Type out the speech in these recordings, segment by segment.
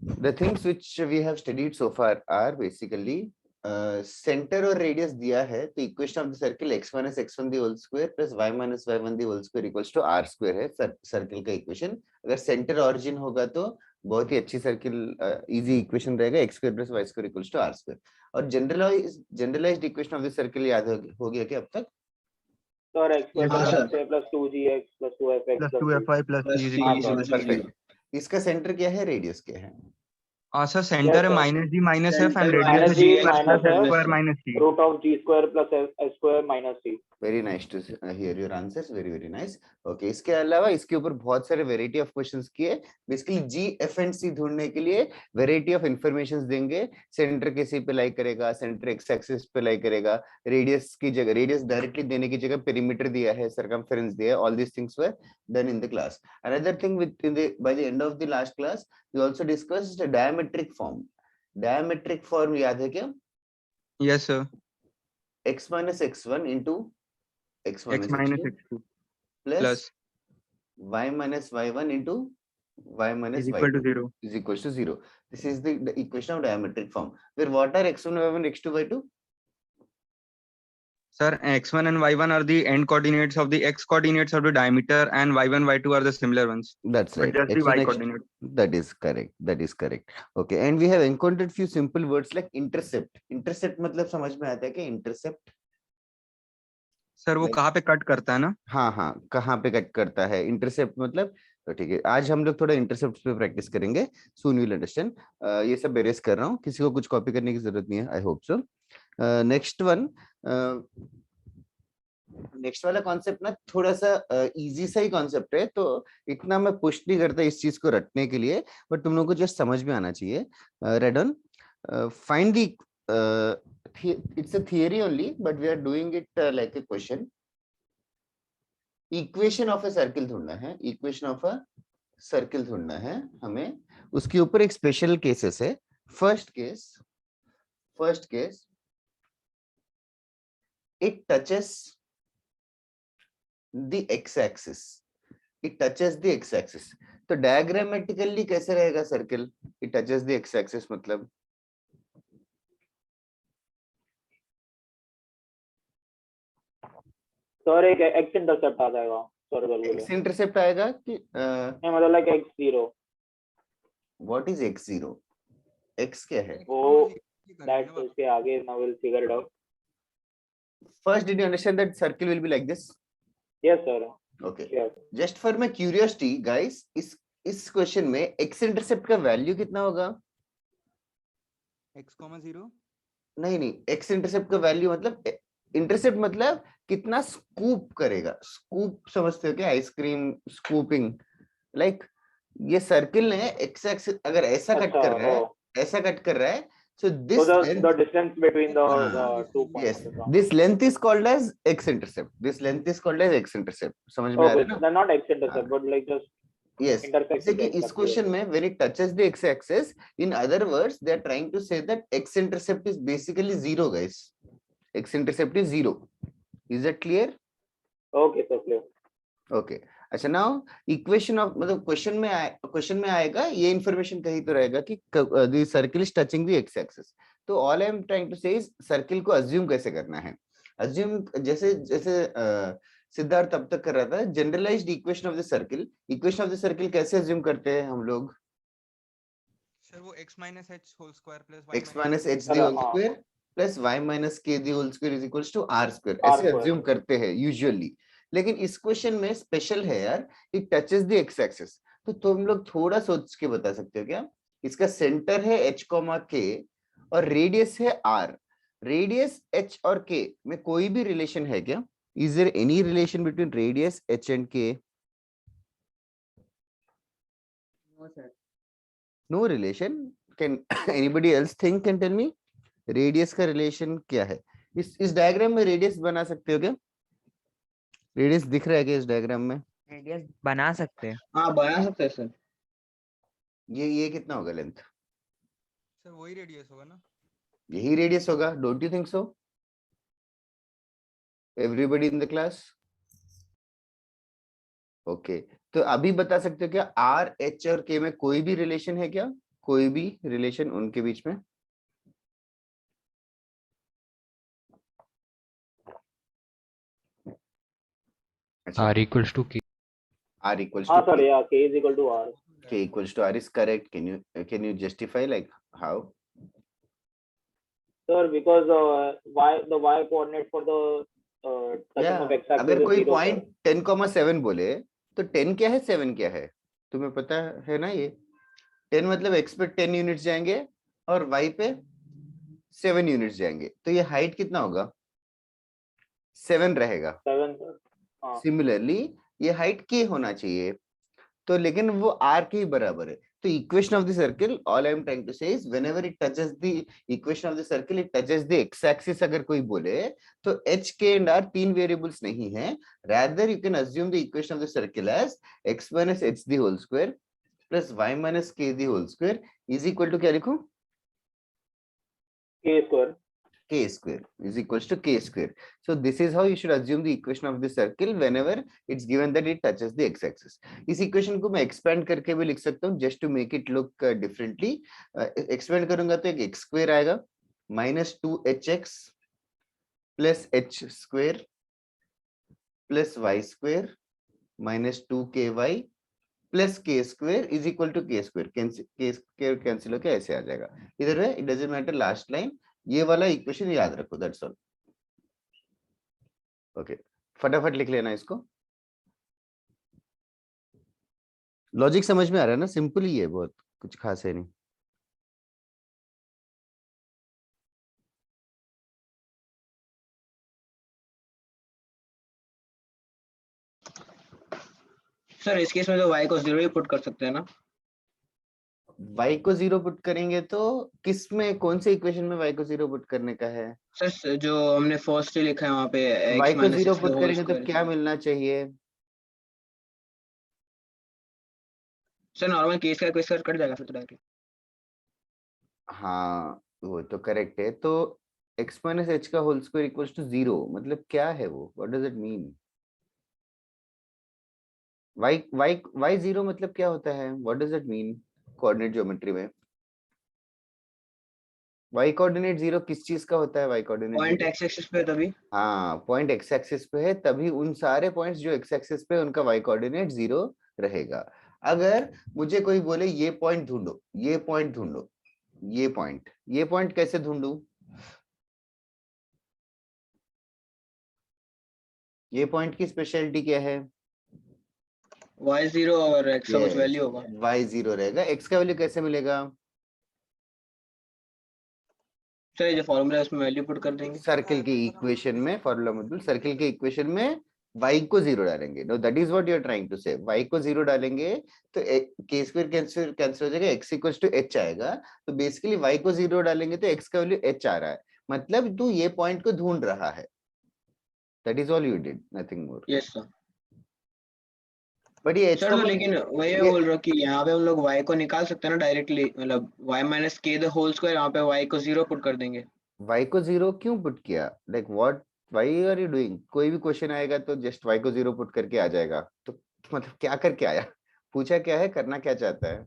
The things which we have studied so far are basically center और radius दिया है, तो equation of the circle x minus x1 the whole square plus y minus y1 the whole square equals to r square है circle का equation. अगर centre origin होगा तो बहुत ही अच्छी सर्किल इजी इक्वेशन रहेगा, x square plus y square equals to r square। और generalised equation of the circle याद हो गया क्या अब तक? Sir x square plus 2gx plus 2fx plus 2fy plus c is equal to 0. Perfect. इसका centre क्या है, रेडियस क्या है? सर सेंटर है minus g minus f and minus radius g है g minus plus f square minus c. root of g square plus s square minus c। Very nice to hear your answers, very nice. Okay, इसके अलावा इसके ऊपर बहुत सारे variety of questions किए। Basically g f and c ढूंढने के लिए वेराइटी ऑफ इंफॉर्मेशंस देंगे। सेंटर किसी पे लाई करेगा, सेंटर एक्स एक्सिस पे लाई करेगा, रेडियस की जगह रेडियस डायरेक्टली देने की जगह पेरीमीटर दिया है, सर्कमफेरेंस दिया है। All these things were done in the class. Another thing within the by the end of the last class we also discussed diametric form. Diametric form याद है क्या? Yes sir. x minus x1 into x x minus minus x2 x2 plus plus y minus y1 into y minus is equal to y2 0. is equals to 0. This is the equation of diametric form, where what are x1, y1, x2, y2? Sir, x1 and y1 are the end coordinates of the x coordinates of the diameter, and y1, y2 are the similar ones. That's right. But just the x1, y x2. coordinate. That is correct. That is correct. Okay, and we have encountered few simple words like intercept. Intercept मतलब समझ में आता है क्या? Intercept sir वो कहाँ पे cut करता है ना? हाँ हाँ, कहाँ पे कट करता है इंटरसेप्ट मतलब। तो ठीक है, आज हम लोग थोड़ा इंटरसेप्ट पे प्रैक्टिस करेंगे। Soon will understand. ये सब बेरेस कर रहा हूँ, किसी को कुछ कॉपी करने की जरूरत नहीं है। I hope so. Next one, next वाला कॉन्सेप्ट ना थोड़ा सा इजी सा ही कॉन्सेप्ट है, तो इतना मैं पुश नहीं करता इस चीज को रटने के लिए, बट तुम लोगों को जस्ट समझ में आना चाहिए। Red on, find the, it's a theory only, but we are doing it like a question. Equation of a circle ढूंढना है, इक्वेशन ऑफ अ सर्किल ढूंढना है हमें। उसके ऊपर एक स्पेशल केसेस है। First case it touches the x axis, it touches the x axis. तो डायग्रामेटिकली कैसे रहेगा circle? It touches the x axis मतलब सर एक x इंटरसेप्ट आ जाएगा। सर एक्स इंटरसेप्ट आएगा कि नहीं, मतलब like x0। What is x0? x क्या है? वो दैट उसके आगे now we'll figure it out. First, did you understand that circle will be like this? Yes sir. Okay. Yes. Just for my curiosity, guys, इस question में x intercept का value कितना होगा? x,0? नहीं, x इंटरसेप्ट का value मतलब intercept मतलब कितना स्कूप करेगा। स्कूप समझते हो क्या? Ice cream scooping. लाइक ये सर्किल ने एक्स एक्सिस अगर ऐसा कट कर रहा है, ऐसा कट कर रहा है, so this the distance between the 2 points. Yes, this length is called as x intercept. This length is called as x intercept. समझ में आ रहा है ना? They're not x intercept, but like just yes. जैसे कि इस क्वेश्चन में when it touches the x axis, in other words, they are trying to say that x intercept is basically 0, guys. x intercept is 0. Is that clear? Okay, so clear. Okay. अच्छा, now equation of मतलब question में आएगा ये information कहीं तो रहेगा कि the circle is touching the x axis. तो all I am trying to say is circle को अज्यूम कैसे करना है। अज्यूम जैसे सिद्धार्थ तब तक कर रहा था, generalised equation of the circle. Equation of the circle कैसे अज्यूम करते हैं हम लोग? सर वो x minus h whole square plus x minus h the whole square plus y minus k the whole square is equals to r square, ऐसे assume करते हैं usually. लेकिन इस क्वेश्चन में स्पेशल है यार, it touches the x axis. तो तुम लोग थोड़ा सोच के बता सकते हो क्या? इसका सेंटर है h, k और रेडियस है r। रेडियस h और k में कोई भी रिलेशन है क्या? Is there any relation between radius h and k? No sir. No relation. Can anybody else think and tell me radius का रिलेशन क्या है? इस डायग्राम में रेडियस बना सकते हो क्या? रेडियस दिख रहा है क्या इस डायग्राम में? रेडियस बना सकते हैं। हाँ बना सकते हैं सर। ये कितना होगा लेंथ? सर वही रेडियस होगा ना? यही रेडियस होगा, don't you think so? Everybody in the class? Okay, तो अभी बता सकते हो क्या आर एच और के में कोई भी रिलेशन है क्या? कोई भी रिलेशन उनके बीच में? अच्छा, R equals to K. R equals हाँ to सर, K. या K is equal to R. K equals to R is correct. Can you justify like how? Sir, because the y coordinate for the touching of x axis अगर is कोई 0, point sir. 10,7 बोले तो 10 क्या है 7 क्या है तुम्हें पता है ना? ये 10 मतलब x पे 10 यूनिट्स जाएंगे और y पे 7 यूनिट्स जाएंगे, तो ये हाइट कितना होगा? 7 रहेगा. 7, sir. हाँ. सिमिलरली ये हाइट k होना चाहिए, तो लेकिन वो r के ही बराबर है. तो equation of the circle, all I am trying to say is whenever it touches the equation of the circle, it touches the x axis. अगर कोई बोले तो h k एंड r तीन वेरिएबल्स नहीं है. Rather you can assume the equation of the circle as x minus h the whole square plus y minus k the whole square is equal to क्या लिखूं? K square. K square is equals to K square. So this is how you should assume the equation of the circle whenever it's given that it touches the x-axis. इस equation को मैं expand करके भी लिख सकता हूँ just to make it look differently. Expand करूँगा तो एक x square आएगा minus 2hx plus h square plus y square minus 2ky plus k square is equal to k square. K square cancel होके ऐसे आ जाएगा. इधर है, it doesn't matter last line. ये वाला इक्वेशन याद रखो, दैट्स ऑल. ओके, फटाफट लिख लेना इसको. लॉजिक समझ में आ रहा है ना? सिंपल ही है, बहुत कुछ खास है नहीं. सर इस केस में तो y को 0 ही पुट कर सकते हैं ना? y को 0 पुट करेंगे तो किस में, कौन से इक्वेशन में y को 0 पुट करने का है? सर जो हमने फर्स्ट लिखा है वहाँ पे y x को minus 0 x पुट whole करेंगे तो square. क्या मिलना चाहिए? सर नॉर्मल केस का क्वेश्चन कट जाएगा फिर तो डायरेक्टली. हाँ वो तो करेक्ट है. तो x minus h का होल स्क्वायर इक्वल्स टू 0 मतलब क्या है वो? What does it mean? y 0 मतलब क्या होता है? What does it mean coordinate geometry में? y कोऑर्डिनेट 0 किस चीज का होता है? y coordinate point x axis पे तभी. हाँ, पॉइंट x एक्सिस पे है तभी उन सारे पॉइंट्स जो x एक्सिस पे उनका y कोऑर्डिनेट 0 रहेगा. अगर मुझे कोई बोले ये पॉइंट ढूंढो, ये पॉइंट ढूंढो, ये पॉइंट कैसे ढूंढूं? ये पॉइंट की स्पेशलिटी क्या है? y 0 और x का कुछ वैल्यू होगा. y 0 रहेगा. x का वैल्यू कैसे मिलेगा? सर ये जो फॉर्मूला है उसमें वैल्यू पुट कर देंगे. सर्किल के इक्वेशन में, फॉर्मूला मतलब सर्किल के इक्वेशन में y को 0 डालेंगे. No, that is what you are trying to say. y को 0 डालेंगे तो k स्क्वायर कैंसिल हो जाएगा, x इक्वल्स टू h आएगा. तो बेसिकली y को 0 डालेंगे तो x का वैल्यू h आ रहा है, मतलब तू ये पॉइंट को ढूंढ रहा है. That is all you did, nothing more. Yes sir. But ये h सर का तो लेकिन वही मैं बोल रहा हूँ कि यहाँ पे हम लोग y को निकाल सकते हैं ना डायरेक्टली, मतलब y minus k the whole square, यहाँ पे y को 0 पुट कर देंगे. y को 0 क्यों पुट किया? Like what, why are you doing? कोई भी क्वेश्चन आएगा तो जस्ट y को 0 पुट करके आ जाएगा, तो मतलब क्या करके आया? पूछा क्या है, करना क्या चाहता है?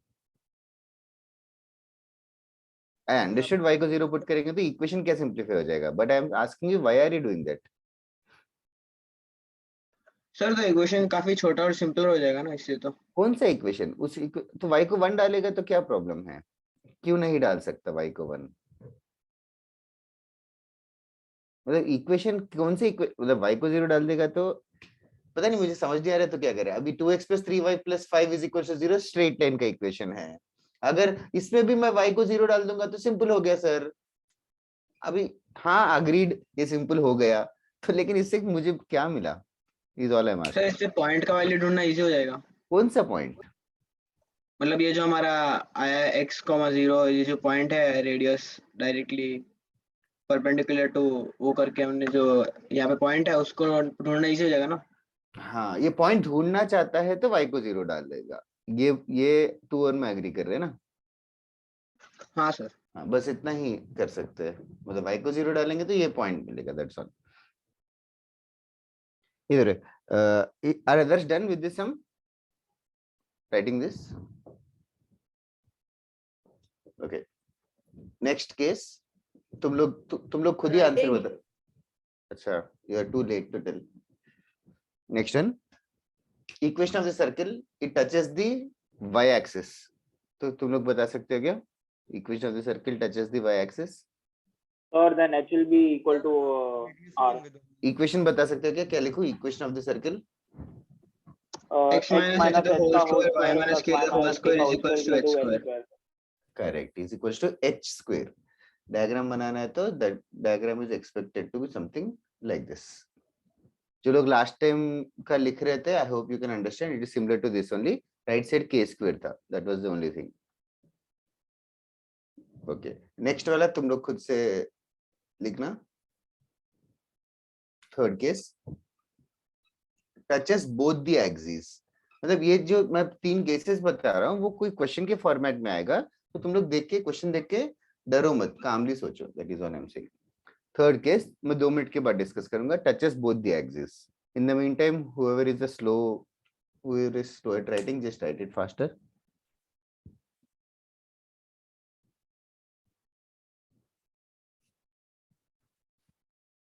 आई अंडरस्टूड y को 0 पुट करेंगे तो इक्वेशन क्या सिंपलीफाई हो जाएगा, but I am asking you why are you doing that? Sir तो इक्वेशन काफी छोटा और सिंपल हो जाएगा ना इससे. तो कौन सा इक्वेशन? तो y को 1 डालेगा तो क्या प्रॉब्लम है? क्यों नहीं डाल सकता y को 1? मतलब इक्वेशन कौन सी मतलब y को 0 डाल देगा तो पता नहीं, मुझे समझ नहीं आ रहा तो क्या करें. अभी 2x + 3y + 5 = 0 स्ट्रेट लाइन का इक्वेशन है. अगर इसमें भी मैं y को 0 डाल दूंगा तो सिंपल हो गया सर. अभी हाँ अग्रीड, ये सिंपल हो गया तो, लेकिन इससे मुझे क्या मिला? Is all I M sir asking. इससे पॉइंट का वैल्यू ढूंढना इजी हो जाएगा. कौन सा पॉइंट? मतलब ये जो हमारा आया है x,0, ये जो पॉइंट है रेडियस डायरेक्टली परपेंडिकुलर टू वो करके हमने जो यहाँ पे पॉइंट है उसको ढूंढना इजी हो जाएगा ना. हाँ, ये पॉइंट ढूंढना चाहता है तो y को 0 डाल देगा. ये टू और मैं एग्री कर रहे हैं ना? हाँ सर. हाँ, बस इतना ही कर सकते हैं. मतलब y को 0 डालेंगे तो ये पॉइंट मिलेगा, दैट्स ऑल. इधर are others done with this sum? Writing this? Okay next case तुम लोग खुद ही आंसर बता. अच्छा you are too late to tell. Next one equation of the circle it touches the y axis. तो तुम लोग बता सकते हो क्या equation of the circle touches the y axis. Or then h will be equal to r. Equation बता सकते हो क्या. क्या लिखूं equation of the circle. x minus h the whole square y minus k the whole square is equals to h square. Correct is equals to h square. Diagram बनाना है तो that diagram is expected to be something like this. जो लोग last time का लिख रहे थे I hope you can understand it is similar to this only. Right side k square था that was the only thing. Okay next वाला तुम लोग खुद से लिखना. Third case touches both the axis. मतलब ये जो मैं 3 केसेस बता रहा हूँ वो कोई क्वेश्चन के फॉर्मेट में आएगा तो तुम लोग देख के क्वेश्चन देख के डरो मत कामली सोचो. That is what I am saying. Third case मैं 2 मिनट के बाद डिस्कस करूंगा. Touches both the axis. In the meantime whoever is slow at writing just write it faster.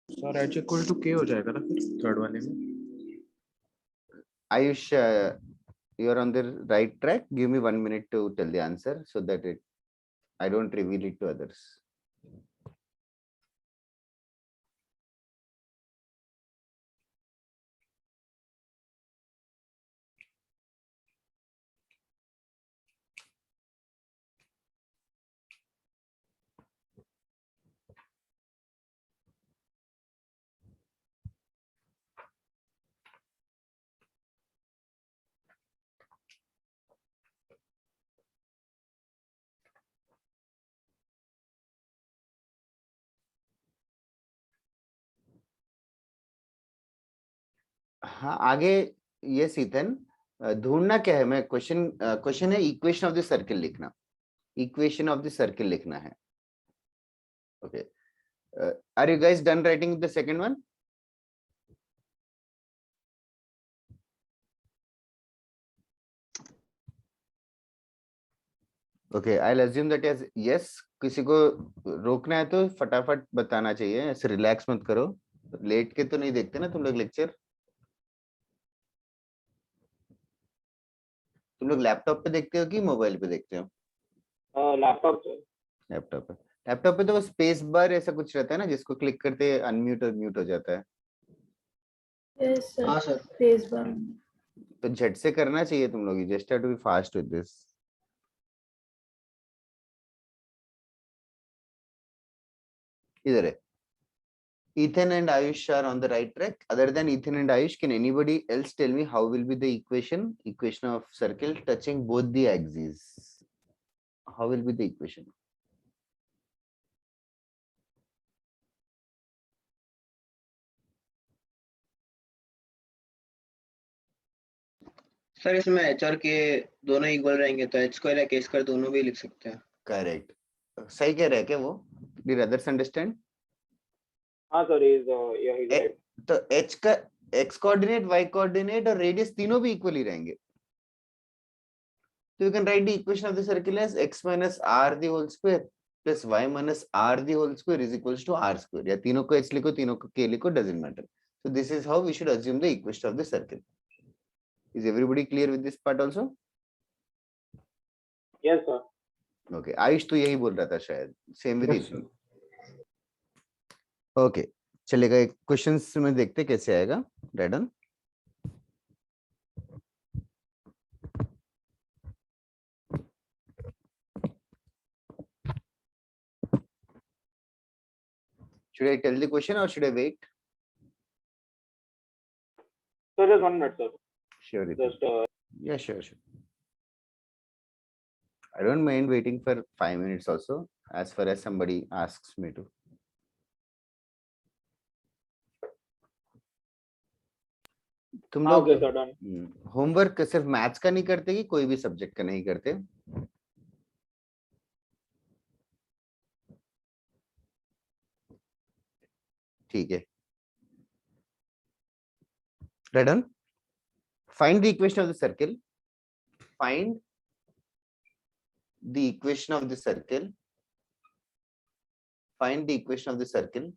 Sir h equal to k हो जाएगा ना फिर third वाले में. Ayush, you are on the right track. Give me 1 minute to tell the answer so that I don't reveal it to others. हाँ आगे ये सीतन ढूंढना क्या है. मैं क्वेश्चन है इक्वेशन ऑफ द सर्कल लिखना. इक्वेशन ऑफ द सर्कल लिखना है. Okay are you guys done writing the second one. Okay I will assume that is yes. किसी को रोकना है तो फटाफट बताना चाहिए. ऐसे रिलैक्स मत करो. लेट के तो नहीं देखते ना तुम लोग लेक्चर. तुम लोग लैपटॉप पे देखते हो कि मोबाइल पे देखते हो. लैपटॉप लैपटॉप पे तो स्पेस बार ऐसा कुछ रहता है ना जिसको क्लिक करते अनम्यूट और म्यूट हो जाता है. Yes, sir. हाँ सर. Phase bar. तो झट से करना चाहिए तुम लोग. Just have to be fast with this. इधर है. Ethan and Ayush are on the right track. Other than Ethan and Ayush, can anybody else tell me how will be the equation of circle touching both the axes? How will be the equation? Sir इसमें h और k दोनों equal रहेंगे तो h square या k square दोनों भी लिख सकते हैं. Correct. सही कह रहा है क्या वो? Did others understand? हाँ सर इज राइट. तो h का x कोऑर्डिनेट y कोऑर्डिनेट और रेडियस तीनों भी इक्वल ही रहेंगे. So you can write the equation of the circle as x minus r the whole square plus y minus r the whole square is equals to r square. या तीनों को h लिखो तीनों को k लिखो doesn't matter. So this is how we should assume the equation of the circle. Is everybody clear with this part also? Yes sir. Okay. Ayush तो यही बोल रहा था शायद. Same with Ethan. Okay. चलेगा. एक क्वेश्चंस में देखते कैसे आएगा. Ready? Should I tell the question or should I wait? So just 1 minute, sir. Sure. Ethan. Just Yeah, sure. I don't mind waiting for 5 minutes also, as far as somebody asks me to. तुम लोग okay, sir, done. Homework सिर्फ maths का नहीं करते कि कोई भी subject का नहीं करते? ठीक है. Ready? Find the equation of the circle. Find the equation of the circle. Find the equation of the circle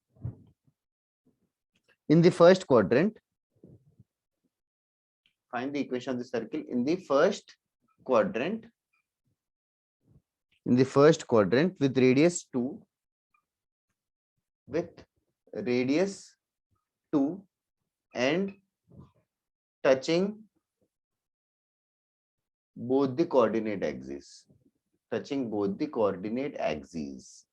in the first quadrant. Find the equation of the circle in the first quadrant. In the first quadrant with radius 2. With radius 2 and touching both the coordinate axes. Touching both the coordinate axes.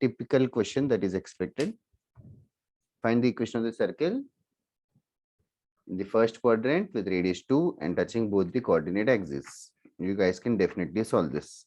Typical question that is expected. Find the equation of the circle in the first quadrant with radius 2 and touching both the coordinate axes. You guys can definitely solve this.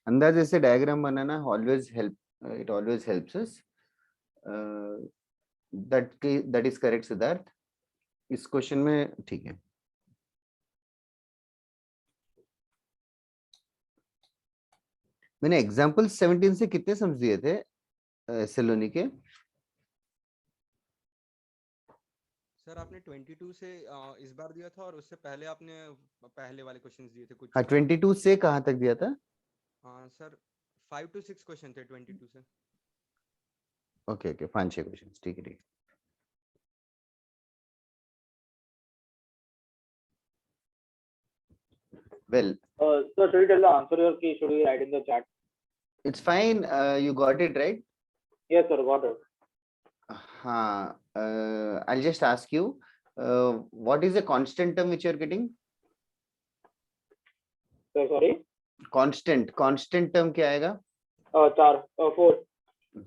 अंदाजे से diagram banana always help. It always helps us. That is correct, Siddharth. इस question में ठीक है. मैंने example 17 से कितने sums दिए थे सेलोनी के? सर आपने 22 से इस बार दिया था और उससे पहले आपने पहले वाले क्वेश्चंस दिए थे कुछ. हाँ 22 से कहाँ तक दिया था? हाँ सर 5 to 6 क्वेश्चन थे 22 से. Okay 5-6 question. ठीक है. Well, So should we tell the answer or should we write in the chat? it's fine. You got it right. Yes, sir, got it. I'll just ask you, what is the constant term which you are getting? So, sorry. Constant term क्या आएगा? 4.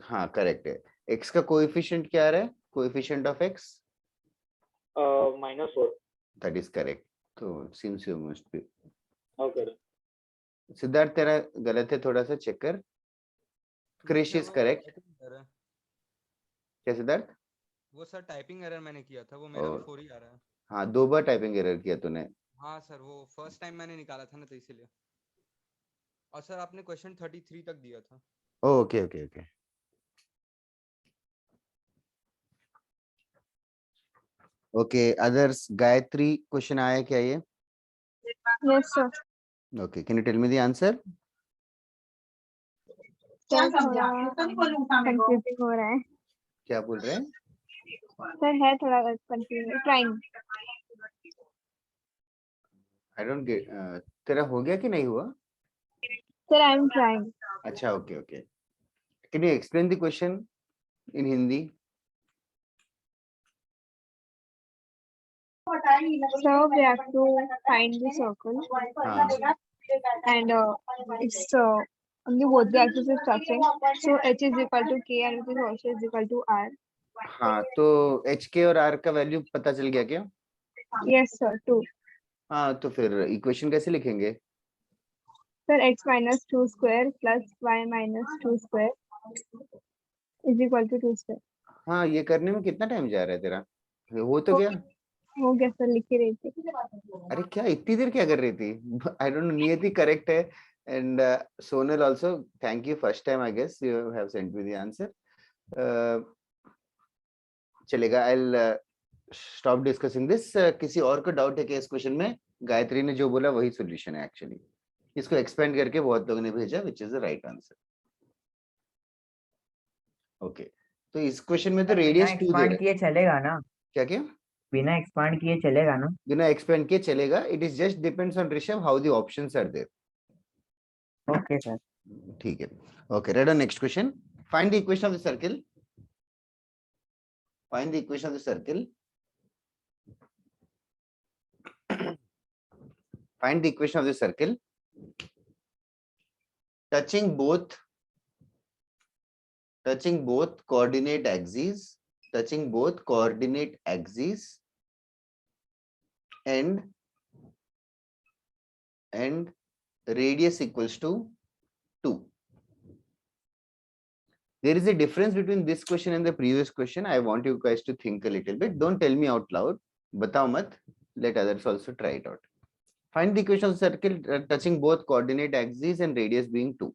हाँ correct है. X का coefficient क्या आ रहा है? Coefficient of X? -4. That is correct. So seems you must be. Okay. Siddharth तेरा गलत है, थोड़ा सा चेक कर. Krish is correct. क्या सिद्धार्थ? वो सर टाइपिंग एरर मैंने किया था, वो मेरा भी 4 ही आ रहा है. हाँ 2 बार टाइपिंग एरर किया तूने. हाँ सर वो फर्स्ट टाइम मैंने निकाला था ना तो इसीलिए. और सर आपने क्वेश्चन 33 तक दिया था. Okay. Okay others. Gayatri question आया क्या ये? Yes, sir. Okay, can you tell me the answer? क्या थोड़ा कंफ्यूजिंग हो रहा है. क्या बोल रहे हैं? सर है थोड़ा confusing. Trying. I don't get. तेरा हो गया कि नहीं हुआ? Sir I am trying. अच्छा okay. Can you explain the question in Hindi? So we have to find the circle and it's only both the axes is touching. So h is equal to k and it is also is equal to r. हाँ तो h k और r का value पता चल गया क्या? Yes sir, 2. हाँ तो फिर इक्वेशन कैसे लिखेंगे? Sir x minus 2 square plus y minus 2 square is equal to 2 square. हाँ ये करने में कितना टाइम जा रहा है तेरा? हो तो गया? हो गया सर, लिख ही रही थी. अरे क्या इतनी देर क्या कर रही थी? I don't know. नियति करेक्ट है and Sonal also. Thank you. First time I guess you have sent me the answer. चलेगा. I'll stop discussing this. किसी और को डाउट है कि इस क्वेश्चन में गायत्री ने जो बोला वही सॉल्यूशन है एक्चुअली. इसको एक्सपेंड करके बहुत लोगों ने भेजा which is the right answer. Okay तो इस क्वेश्चन में तो रेडियस 2 दे रहा है. किए चलेगा ना? क्या? बिना एक्सपांड किए चलेगा ना? बिना एक्सपेंड किए चलेगा. It is just depends on Rishabh how the options are there. Okay sir. ठीक है. Okay read on next question. Find the equation of the circle. Find the equation of the circle. Find the equation of the circle touching both coordinate axes and radius equals to 2. There is a difference between this question and the previous question. I want you guys to think a little bit. Don't tell me out loud. Batao mat. Let others also try it out. Find the equation of circle touching both coordinate axes and radius being 2.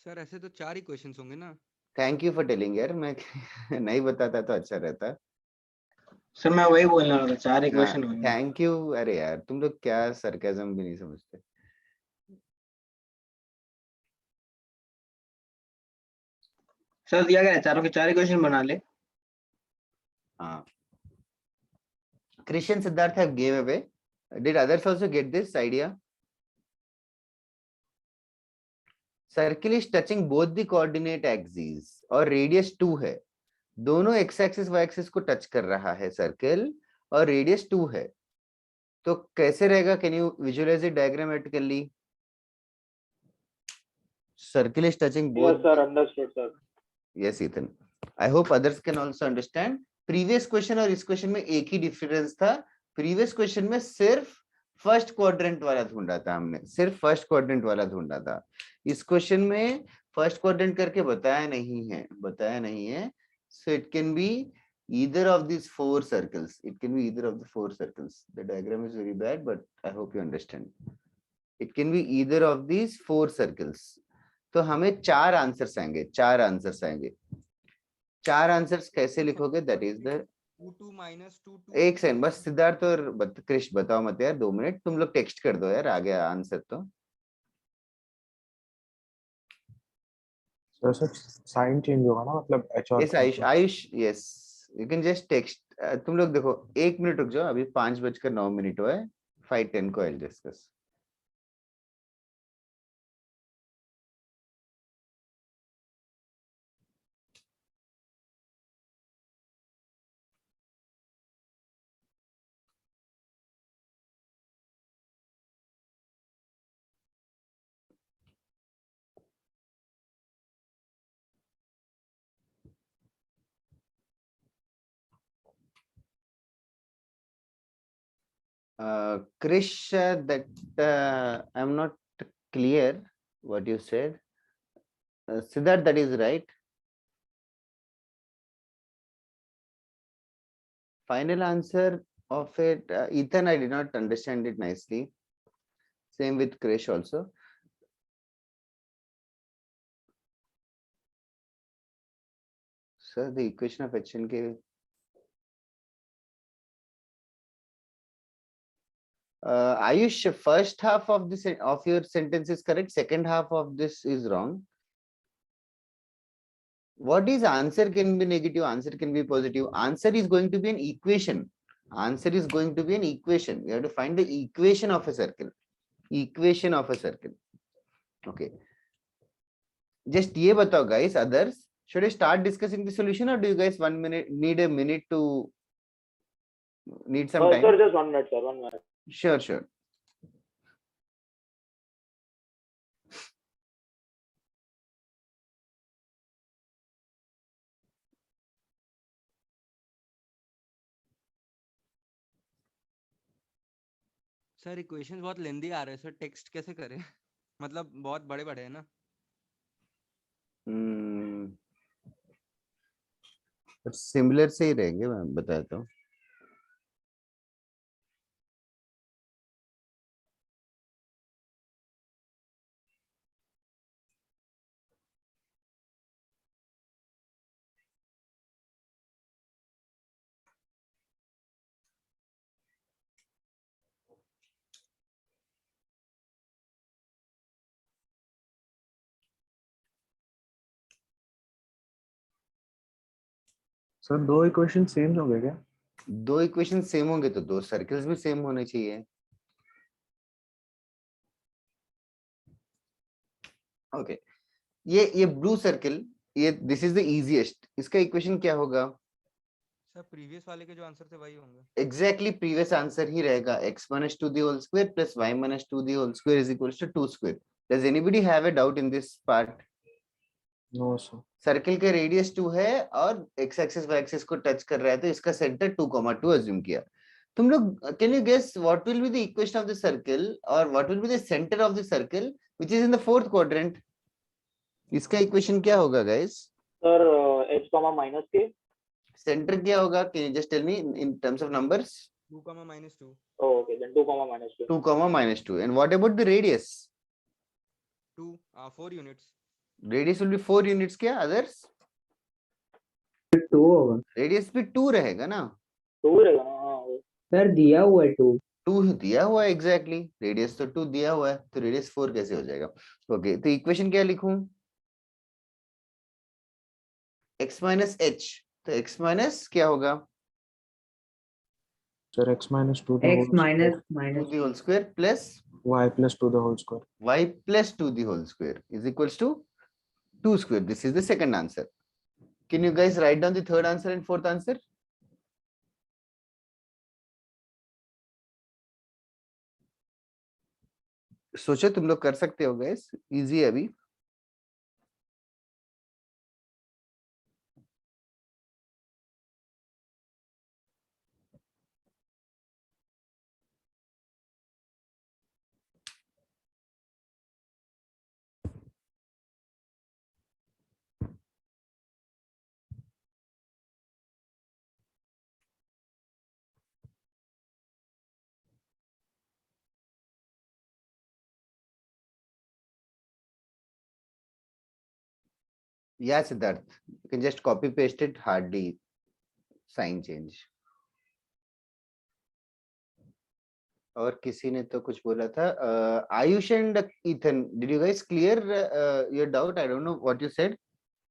Sir ऐसे तो 4 ही questions होंगे ना? Thank you for telling यार, मैं नहीं बताता तो अच्छा रहता. सर मैं वही बोलने वाला था, 4 इक्वेशन होंगे. Thank you. अरे यार तुम लोग क्या सरकाजम भी नहीं समझते. सर दिया गया है, चारों के 4 इक्वेशन बना ले. हाँ. Christian Siddharth have gave away. Did others also get this idea? Circle is touching both the coordinate axes और radius 2 है. दोनों x axis y axis को टच कर रहा है सर्कल और रेडियस 2 है. तो कैसे रहेगा? Can you visualise it diagrammatically? Circle is touching both. Yes, sir. Understood, sir. Yes, Ethan. I hope others can also understand. Previous question और इस क्वेश्चन में एक ही डिफरेंस था. प्रीवियस क्वेश्चन में सिर्फ फर्स्ट क्वाड्रेंट वाला ढूंढा था हमने, सिर्फ फर्स्ट क्वाड्रेंट वाला ढूंढा था. इस क्वेश्चन में फर्स्ट क्वाड्रेंट करके बताया नहीं है. So it can be either of these 4 circles. It can be either of the 4 circles. The diagram is very bad, but I hope you understand. It can be either of these 4 circles. तो हमें 4 answers आएंगे. 4 answers कैसे लिखोगे? That is the 2 minus 2 2. एक second बस. सिद्धार्थ और क्रिश बताओ मत यार, 2 मिनट. तुम लोग टेक्स्ट कर दो यार, आ गया आंसर तो. सर साइन चेंज होगा ना, मतलब एच और yes Ayush yes you can just text. तुम लोग देखो 1 मिनट रुक जाओ, अभी 5:09 हुआ है. 5:10 को I will discuss. Krish, that I'm not clear what you said. Siddharth, that is right. Final answer of it, Ethan, I did not understand it nicely. Same with Krish also. Sir, the equation of HNK. Ayush, first half of this of your sentence is correct. Second half of this is wrong. What is answer? Can be negative, answer can be positive. Answer is going to be an equation. Answer is going to be an equation. We have to find the equation of a circle. Equation of a circle. Okay. Just ye batao guys, others. Should I start discussing the solution or do you guys need a minute to need some time? Sir, just 1 minute, sir. 1 minute. Sure. Sir equations बहुत लेंदी आ रहे हैं sir, text कैसे करें? मतलब बहुत बड़े-बड़े हैं ना. सिमिलर से ही रहेंगे, मैं बताता हूँ. सर 2 इक्वेशन सेम हो गए क्या? 2 इक्वेशन सेम होंगे तो 2 सर्कल्स भी सेम होने चाहिए. ओके. ये ब्लू सर्कल, ये दिस इज द इजीएस्ट. इसका इक्वेशन क्या होगा? सर प्रीवियस वाले के जो आंसर थे वही होंगे. एग्जैक्टली प्रीवियस आंसर ही रहेगा. x minus 2 the whole square plus y minus 2 the whole square is equals to 2 square. Does anybody have a doubt in this part? No sir. Circle का radius 2 है और x axis y axis को touch कर रहा है, तो इसका centre 2,2 assume किया. तुम लोग can you guess what will be the equation of the circle or what will be the center of the circle which is in the fourth quadrant? इसका इक्वेशन क्या होगा guys? Sir, h comma minus k. Centre क्या होगा? Can you just tell me in terms of numbers? 2 comma minus 2. Oh, okay, then 2 comma minus 2. 2 comma minus 2. And what about the radius? 2 4 units. Radius will be 4 units. क्या others? 2 होगा Radius भी 2 रहेगा ना? 2 रहेगा ना? हाँ, वो। सर, दिया हुआ है 2। 2 दिया हुआ है एग्जैक्टली रेडियस तो 2 दिया हुआ है तो रेडियस 4 कैसे हो जाएगा? ओके तो इक्वेशन क्या लिखूं? x माइनस एच तो x माइनस क्या होगा? Sir, x minus 2 the x whole minus square, minus 2 the whole square plus y plus 2 the whole square. y plus 2 the whole square is equals to 2 square. This is the second answer. Can you guys write down the third answer and fourth answer? सोचो तुम लोग कर सकते हो guys, easy है अभी. Yeah, Siddharth, you can just copy paste it, hardly sign change. और किसी ने तो कुछ बोला था, Ayush and Ethan, did you guys clear your doubt? I don't know what you said.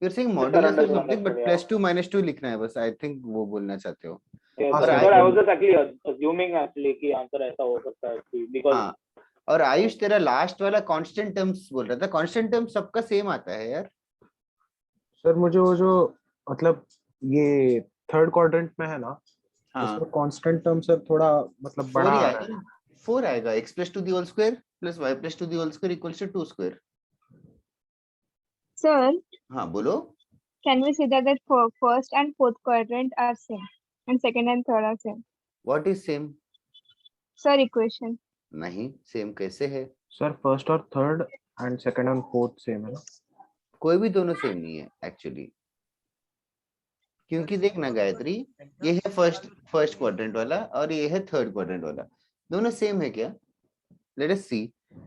You're saying modulus or something, but plus 2 minus 2 लिखना है बस. I think वो बोलना चाहते हो. Yes, हाँ, sir, sir, I was just actually assuming actually कि answer ऐसा हो सकता है because हाँ. और आयुष तेरा लास्ट वाला कांस्टेंट टर्म्स बोल रहा था. कांस्टेंट टर्म्स सबका सेम आता है यार. सर मुझे वो जो मतलब ये थर्ड क्वाड्रेंट में है ना, उसमें कांस्टेंट टर्म सर थोड़ा मतलब बड़ा आ रहा है. 4 आएगा. x plus 2 the whole square plus y plus 2 the whole square equals to 2 square. Sir, हाँ बोलो. can we say that first and fourth quadrant are same and second and third are same? What is same? Sir, equation. नहीं, same कैसे है? Sir first और third and second and fourth same है ना. कोई भी दोनों सेम नहीं है एक्चुअली. क्योंकि देखना गायत्री, ये है फर्स्ट क्वाड्रेंट वाला और ये है थर्ड क्वाड्रेंट वाला. दोनों सेम है क्या? लेट अस सी.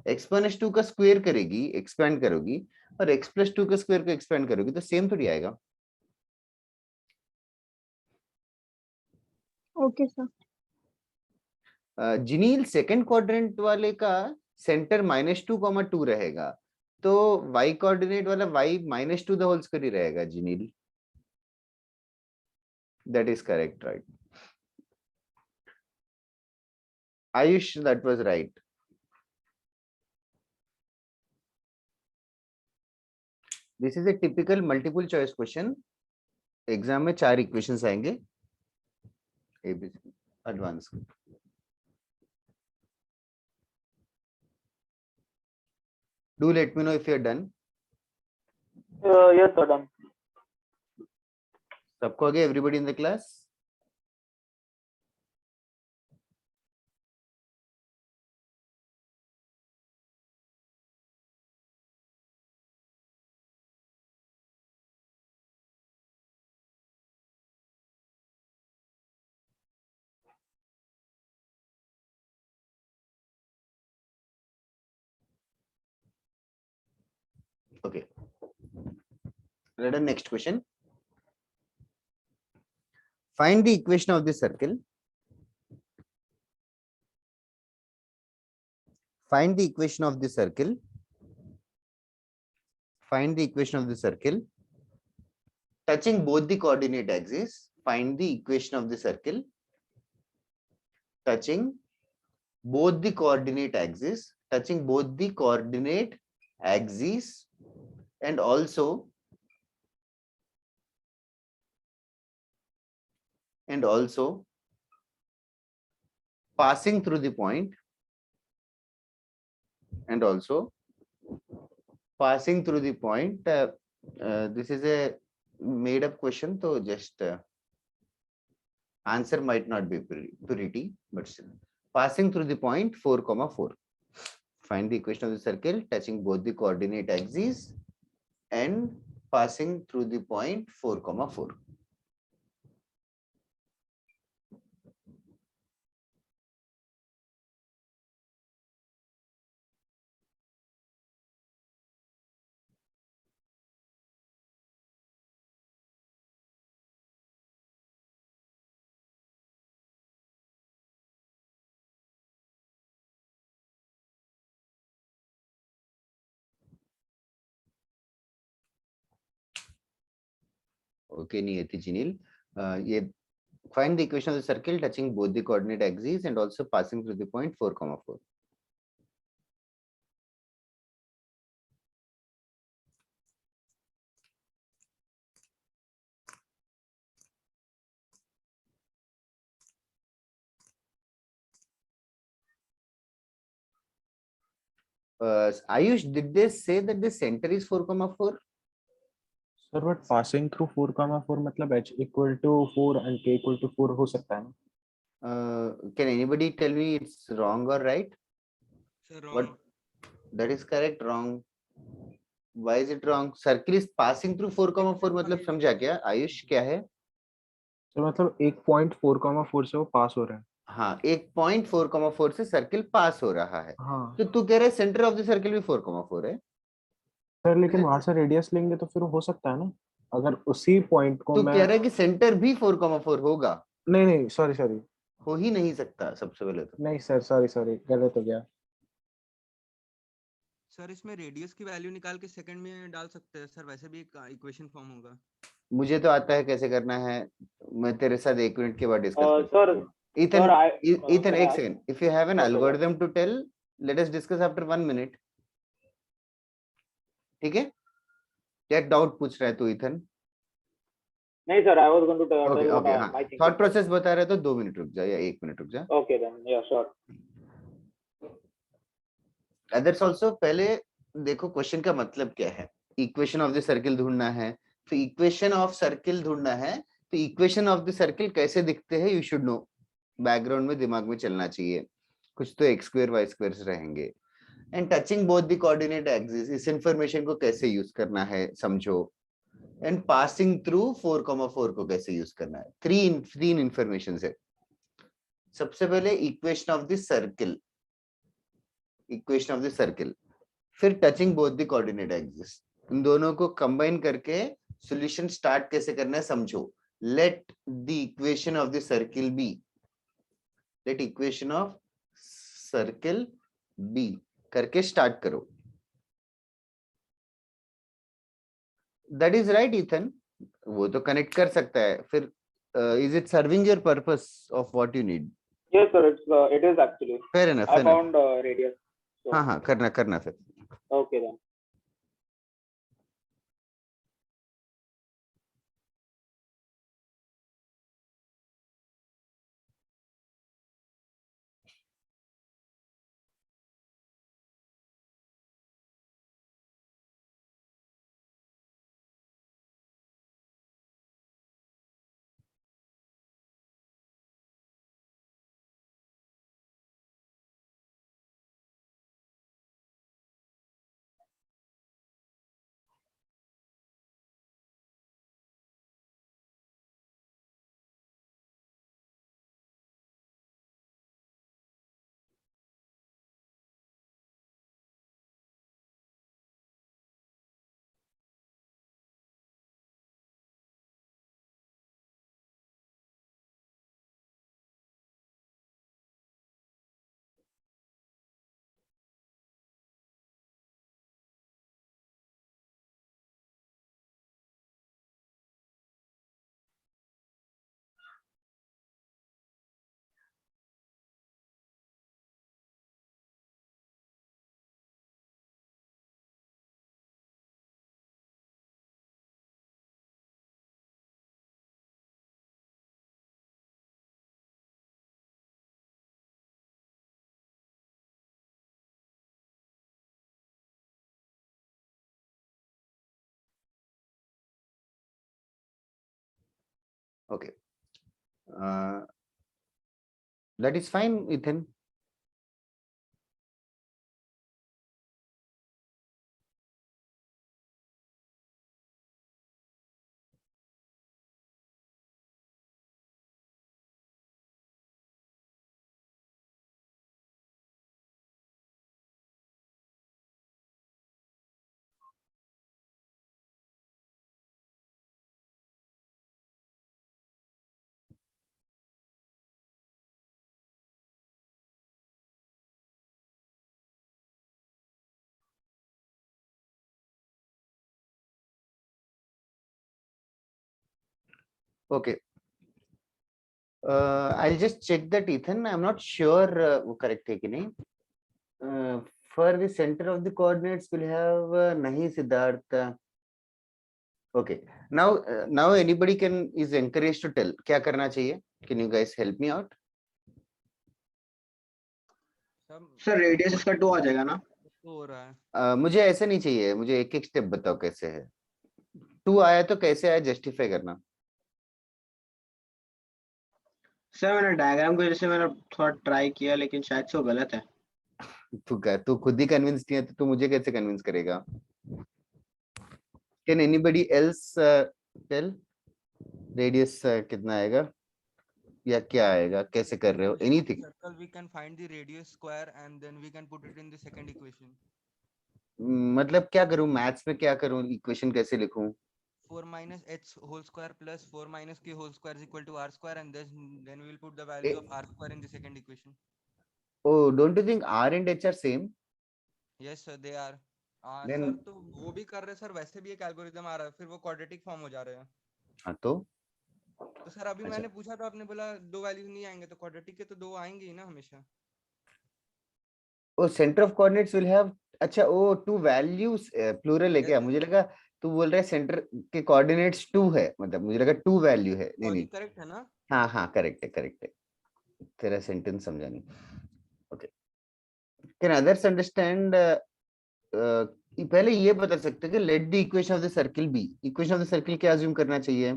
x माइनस 2 का स्क्वायर करेगी, एक्सपेंड करोगी, और x प्लस 2 का स्क्वायर को एक्सपेंड करोगी तो सेम थोड़ी आएगा. Okay, sir. Jinil second quadrant वाले का सेंटर -2, 2 रहेगा, तो y कोऑर्डिनेट वाला y -2 द होल स्क्वायर ही रहेगा Jinil. That is correct, right. Ayush, that was right. This is a typical multiple choice question. Exam में 4 इक्वेशंस आएंगे. ABC advance. Do let me know if you're done. yes sir, done. सबको आगे, everybody in the class? Okay. Read the next question. Find the equation of the circle. Find the equation of the circle. Find the equation of the circle. Touching both the coordinate axes. Find the equation of the circle. Touching both the coordinate axes. Touching both the coordinate axes. And also passing through the point, and also passing through the point. This is a made up question, so just Answer might not be purity, but still. Passing through the point 4, 4. Find the equation of the circle touching both the coordinate axes and passing through the point 4, 4. Okay, Niyati Jinil. Find the equation of the circle touching both the coordinate axes and also passing through the point 4, 4. Ayush, did they say that the center is 4, 4? Sir but passing through 4, 4 मतलब h equal to 4 and k equal to 4 हो सकता है ना? Can anybody tell me it's wrong or right? Sir, What? wrong. That is correct. Wrong. Why is it wrong? Circle is passing through 4, 4 मतलब समझा क्या? आयुष क्या है? तो मतलब एक पॉइंट 4, 4 से वो पास हो रहा है. हाँ, एक पॉइंट 4, 4 से सर्किल पास हो रहा है. हाँ तो तू कह रहा है सेंटर ऑफ द सर्किल भी 4, 4 है. सर, लेकिन वहां से रेडियस लेंगे तो फिर हो सकता है ना, अगर उसी पॉइंट को तू मैं. कह रहा है कि सेंटर भी 4, 4 होगा. नहीं नहीं, सॉरी सॉरी, हो ही नहीं सकता सबसे पहले तो. नहीं सर, सॉरी सॉरी, गलत हो गया. सर इसमें रेडियस की वैल्यू निकाल के सेकंड में डाल सकते हैं सर, वैसे भी एक इक्वेशन फॉर्म होगा. मुझे तो आता है कैसे करना है. मैं तेरे साथ 1 मिनट के बाद डिस्कस करता Sir, हूँ. Ethan, sir, Ethan, can I एक ask? Second. If you have an Okay, sir. algorithm to tell, let us discuss after 1 minute. ठीक है? क्या डाउट पूछ रहा है तू इथन? नहीं sir, I was going to tell okay what okay, my हाँ. thinking thought was. प्रोसेस बता रहे तो 2 मिनट रुक जा या 1 मिनट रुक जा. Okay then, yeah, sure. Others also पहले देखो क्वेश्चन का मतलब क्या है. इक्वेशन ऑफ द सर्किल ढूंढना है. तो इक्वेशन ऑफ सर्किल ढूंढना है. तो इक्वेशन ऑफ द सर्किल कैसे दिखते हैं यू शुड नो. बैकग्राउंड में दिमाग में चलना चाहिए. कुछ तो x स्क्वायर y स्क्वायर रहेंगे. And touching both the coordinate axis, इस इंफॉर्मेशन को कैसे यूज करना है समझो. एंड पासिंग थ्रू 4, 4 को कैसे यूज करना है. तीन इंफॉर्मेशन है. सबसे पहले equation of the circle, equation of the circle, फिर touching both the coordinate axis. इन दोनों को कंबाइन करके सॉल्यूशन स्टार्ट कैसे करना है समझो. Let the equation of the circle be, let equation of circle be करके स्टार्ट करो. That is right Ethan. वो तो कनेक्ट कर सकता है. फिर is it serving your purpose of what you need? Yes sir, it is actually. Fair enough. I found radius. So, हाँ हाँ, करना करना फिर. okay then. Okay. That is fine, Ethan. Okay. I'll just check that, Ethan. I'm not sure वो correct है कि नहीं. For the center of the coordinates, we'll have nahi Siddharth. Okay. Now anybody is encouraged to tell. क्या करना चाहिए? Can you guys help me out? Sir radius इसका 2 आ जाएगा ना? तो हो रहा है। मुझे ऐसे नहीं चाहिए, मुझे एक एक स्टेप बताओ कैसे है. 2 आया तो कैसे आया जस्टिफाई करना. सर मैंने डायग्राम को जैसे मैंने थोड़ा ट्राई किया लेकिन शायद से वो गलत है। तू खुद ही कन्विंस नहीं है तो तू मुझे कैसे कन्विंस करेगा. Can anybody else tell radius कितना आएगा या क्या आएगा, कैसे कर रहे हो? Anything. Circle we can find the radius square and then we can put it in the second equation. मतलब क्या करूं मैथ्स में, क्या करूं, इक्वेशन कैसे लिखूं? 4 minus h whole square plus 4 minus k whole square is equal to r square and then we will put the value of r square in the second equation. Oh, don't you think r and h are same? Yes sir, they are. Then sir तो वो भी कर रहे sir, वैसे भी एक algorithm आ रहा है, फिर वो क्वाड्रेटिक फॉर्म हो जा रहे हैं. हाँ तो सर अभी अच्छा. मैंने पूछा तो आपने बोला दो वैल्यूज नहीं आएंगे, तो क्वाड्रेटिक के तो दो आएंगे ही ना हमेशा. Oh centre of coordinates will have, अच्छा ओ टू वैल्यूज प्लूरल है क्या? मुझे लगा तू बोल रहा है सेंटर के कोऑर्डिनेट्स 2 है, मतलब मुझे लगा 2 वैल्यू है. नहीं करेक्ट है ना? हाँ करेक्ट है. तेरा सेंटेंस समझा नहीं. ओके. Can others understand? पहले ये बता सकते हैं कि let the equation of the circle be. Equation of the circle क्या अज्यूम करना चाहिए?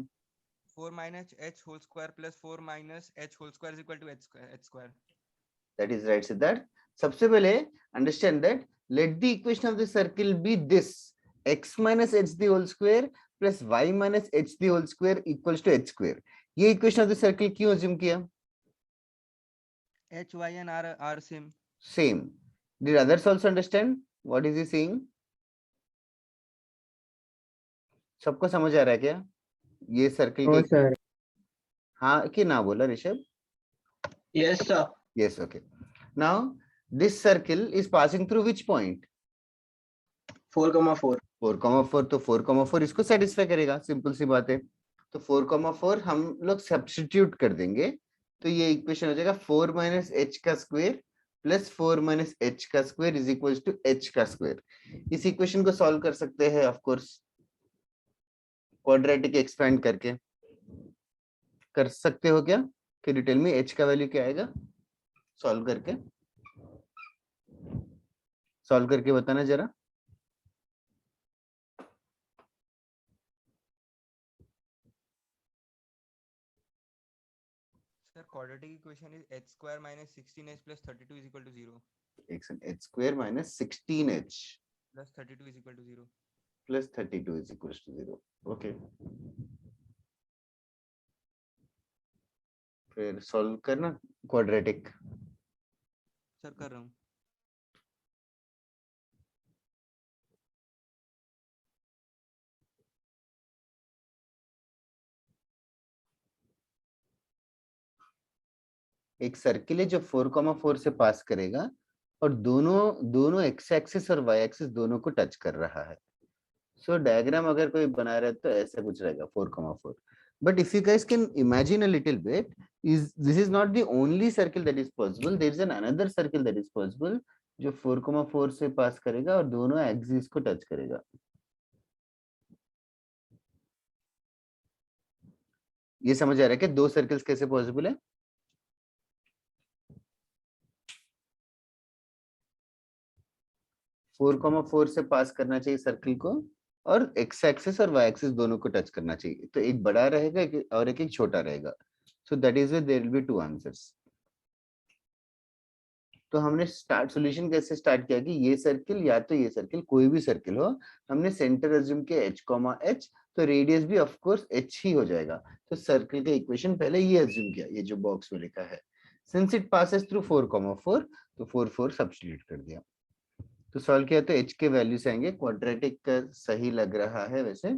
4 minus h whole square plus 4 minus h whole square is equal to h square. That is right, Siddharth. सबसे पहले understand that let the equation of the circle be this: x minus h the whole square plus y minus h the whole square equals to h square. ये equation of the circle क्यों assume किया? h, y and r are same. Same. Did others also understand what is he saying? सबको समझ आ रहा है क्या ये सर्किल ओ के? सर हाँ कि ना बोला Rishabh? Yes sir. Yes, okay. Now this circle is passing through which point? 4,4. 4,4. तो 4,4 इसको सेटिस्फाई करेगा, सिंपल सी बात है. तो 4,4 हम लोग सब्स्टिट्यूट कर देंगे तो ये इक्वेशन हो जाएगा 4 माइनस एच का स्क्वायर प्लस 4 माइनस एच का square is equal to h का स्क्वायर. इस इक्वेशन को सॉल्व कर सकते हैं ऑफ कोर्स, क्वाड्रेटिक एक्सपेंड करके कर सकते हो क्या? कि डिटेल में एच का वैल्यू क्या आएगा? सॉल्व करके बताना जरा. Sir, quadratic equation is h square minus 16h plus 32 is equal to 0. h square minus 16h Plus 32 is equal to 0. plus 32 is equals to 0. Okay. फिर सॉल्व करना क्वाड्रेटिक. सर कर रहा हूँ. एक सर्किल है जो 4,4 से पास करेगा और दोनों एक्स एक्सिस और वाई एक्सिस दोनों को टच कर रहा है. सो डायग्राम अगर कोई बना रहा है तो ऐसा कुछ रहेगा 4,4. But if you guys can imagine a little bit, this is not the only circle that is possible. There is another circle that is possible जो 4,4 से पास करेगा और दोनों एक्सिस को टच करेगा. ये समझ आ रहा है कि दो सर्कल्स कैसे पॉसिबल है? फोर कॉमा 4 से पास करना चाहिए सर्किल को और एक्स एक्सिस और वाई एक्सिस दोनों को टच करना चाहिए. तो एक बड़ा रहेगा और एक छोटा रहेगा. So that is why there will be two answers. तो हमने स्टार्ट सॉल्यूशन कैसे स्टार्ट किया कि ये सर्किल या तो ये सर्किल कोई भी सर्किल हो, हमने सेंटर अज्यूम किया h, h, तो रेडियस भी ऑफ कोर्स h ही हो जाएगा। तो सर्किल का इक्वेशन पहले ये अज्यूम किया, ये जो बॉक्स में लिखा है, सिंस इट पासेस थ्रू 4, 4, तो 4, 4 सब्स्टिट्यूट कर दिया। तो सॉल्व किया तो h के वैल्यूज आएंगे, क्वाड्रेटिक का सही लग रहा है वैसे।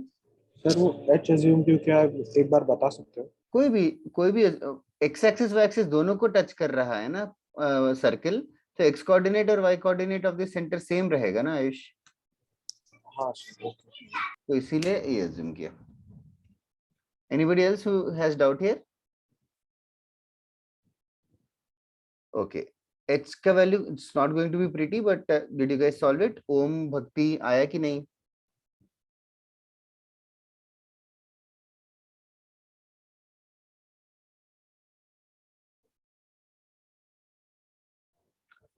सर वो h अज्यूम क्यों क्या, एक बार बता सकते हो? कोई भी एक्स एक्सिस वाई एक्सिस दोनों को टच कर रहा है ना सर्किल, तो एक्स कोऑर्डिनेट और y coordinate of the centre same रहेगा ना आयुष। हाँ सर, ओके। तो इसीलिए ये अज्यूम किया। Anybody else who has doubt here? Okay, h का value it's not going to be pretty, but did you guys solve it? Om Bhakti आया कि नहीं?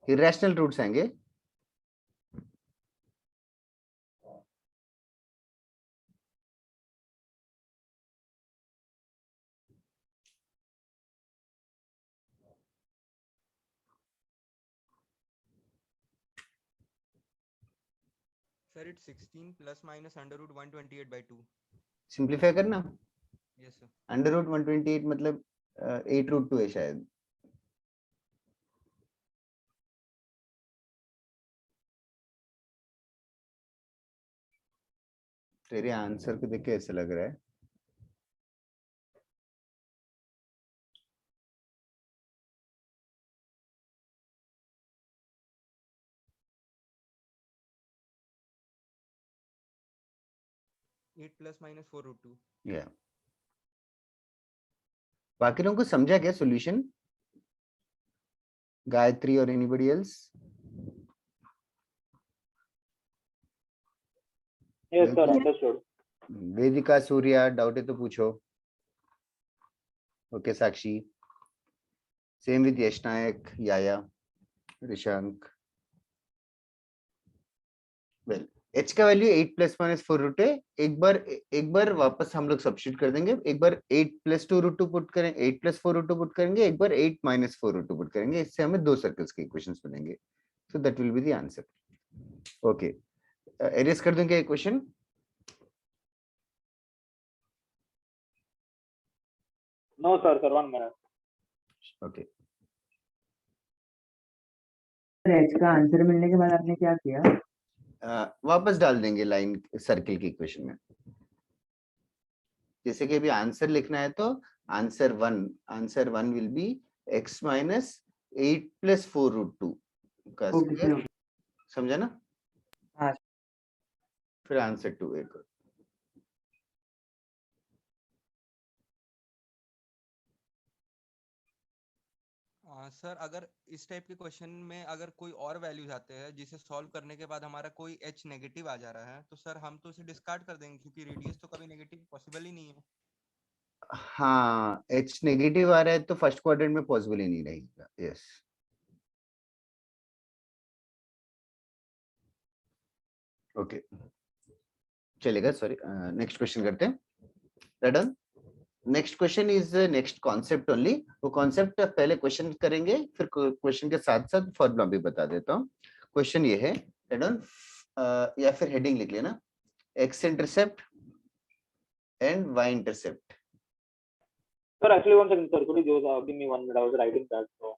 इरेशनल रूट्स आएंगे। Sir, it's 16 plus minus under root 128 by 2. Simplify करना। Yes, sir. Under root 128 मतलब 8 root 2 है शायद। तेरे आंसर को देख के ऐसा लग रहा है। Eight plus minus 4 root 2. या बाकी लोगों को समझा क्या सॉल्यूशन? गायत्री और anybody else? Yes, sir. Understood. Vedika, Surya, doubt है तो पूछो। Okay Sakshi, same with Yash Nayak, Yaya, Rishank. Well, h का वैल्यू 8 प्लस माइनस 4 रूट है। एक बार वापस हम लोग सब्स्टिट्यूट कर देंगे। एक बार 8 प्लस 2 रूट 2 पुट करेंगे, 8 प्लस 4 रूट 2 पुट करेंगे, एक बार 8 माइनस 4 रूट 2 पुट करेंगे। इससे हमें दो सर्कल्स के इक्वेशंस मिलेंगे। So that will be the answer. Okay, arrays कर दूं क्या equation? No, sir. Sir, 1 minute. Okay, h का आंसर मिलने के बाद आपने क्या किया? वापस डाल देंगे लाइन सर्किल की इक्वेशन में। जैसे कि अभी आंसर लिखना है तो answer one will be x minus 8 plus 4 root 2 का ओके स्क्वायर। सर। समझा ना? हाँ। फिर आंसर 2 एक। सर, अगर इस टाइप के क्वेश्चन में अगर कोई और वैल्यूज आते हैं जिसे सॉल्व करने के बाद हमारा कोई h नेगेटिव आ जा रहा है, तो सर हम तो उसे डिस्कार्ड कर देंगे क्योंकि रेडियस तो कभी नेगेटिव पॉसिबल ही नहीं है। हाँ, h नेगेटिव आ रहा है तो फर्स्ट क्वाड्रेंट में पॉसिबल ही नहीं रहेगा। यस, ओके चलेगा। सॉरी, नेक्स्ट क्वेश्चन करते हैं। Done. Next question is next concept only. वो कॉन्सेप्ट पहले क्वेश्चन करेंगे, फिर क्वेश्चन के साथ साथ फॉर्मूला भी बता देता हूँ। क्वेश्चन ये है, डन, या फिर हेडिंग लिख लेना, x intercept and y intercept. Sir, actually, 1 second, sir. Could you just give me 1 minute? I was writing that. So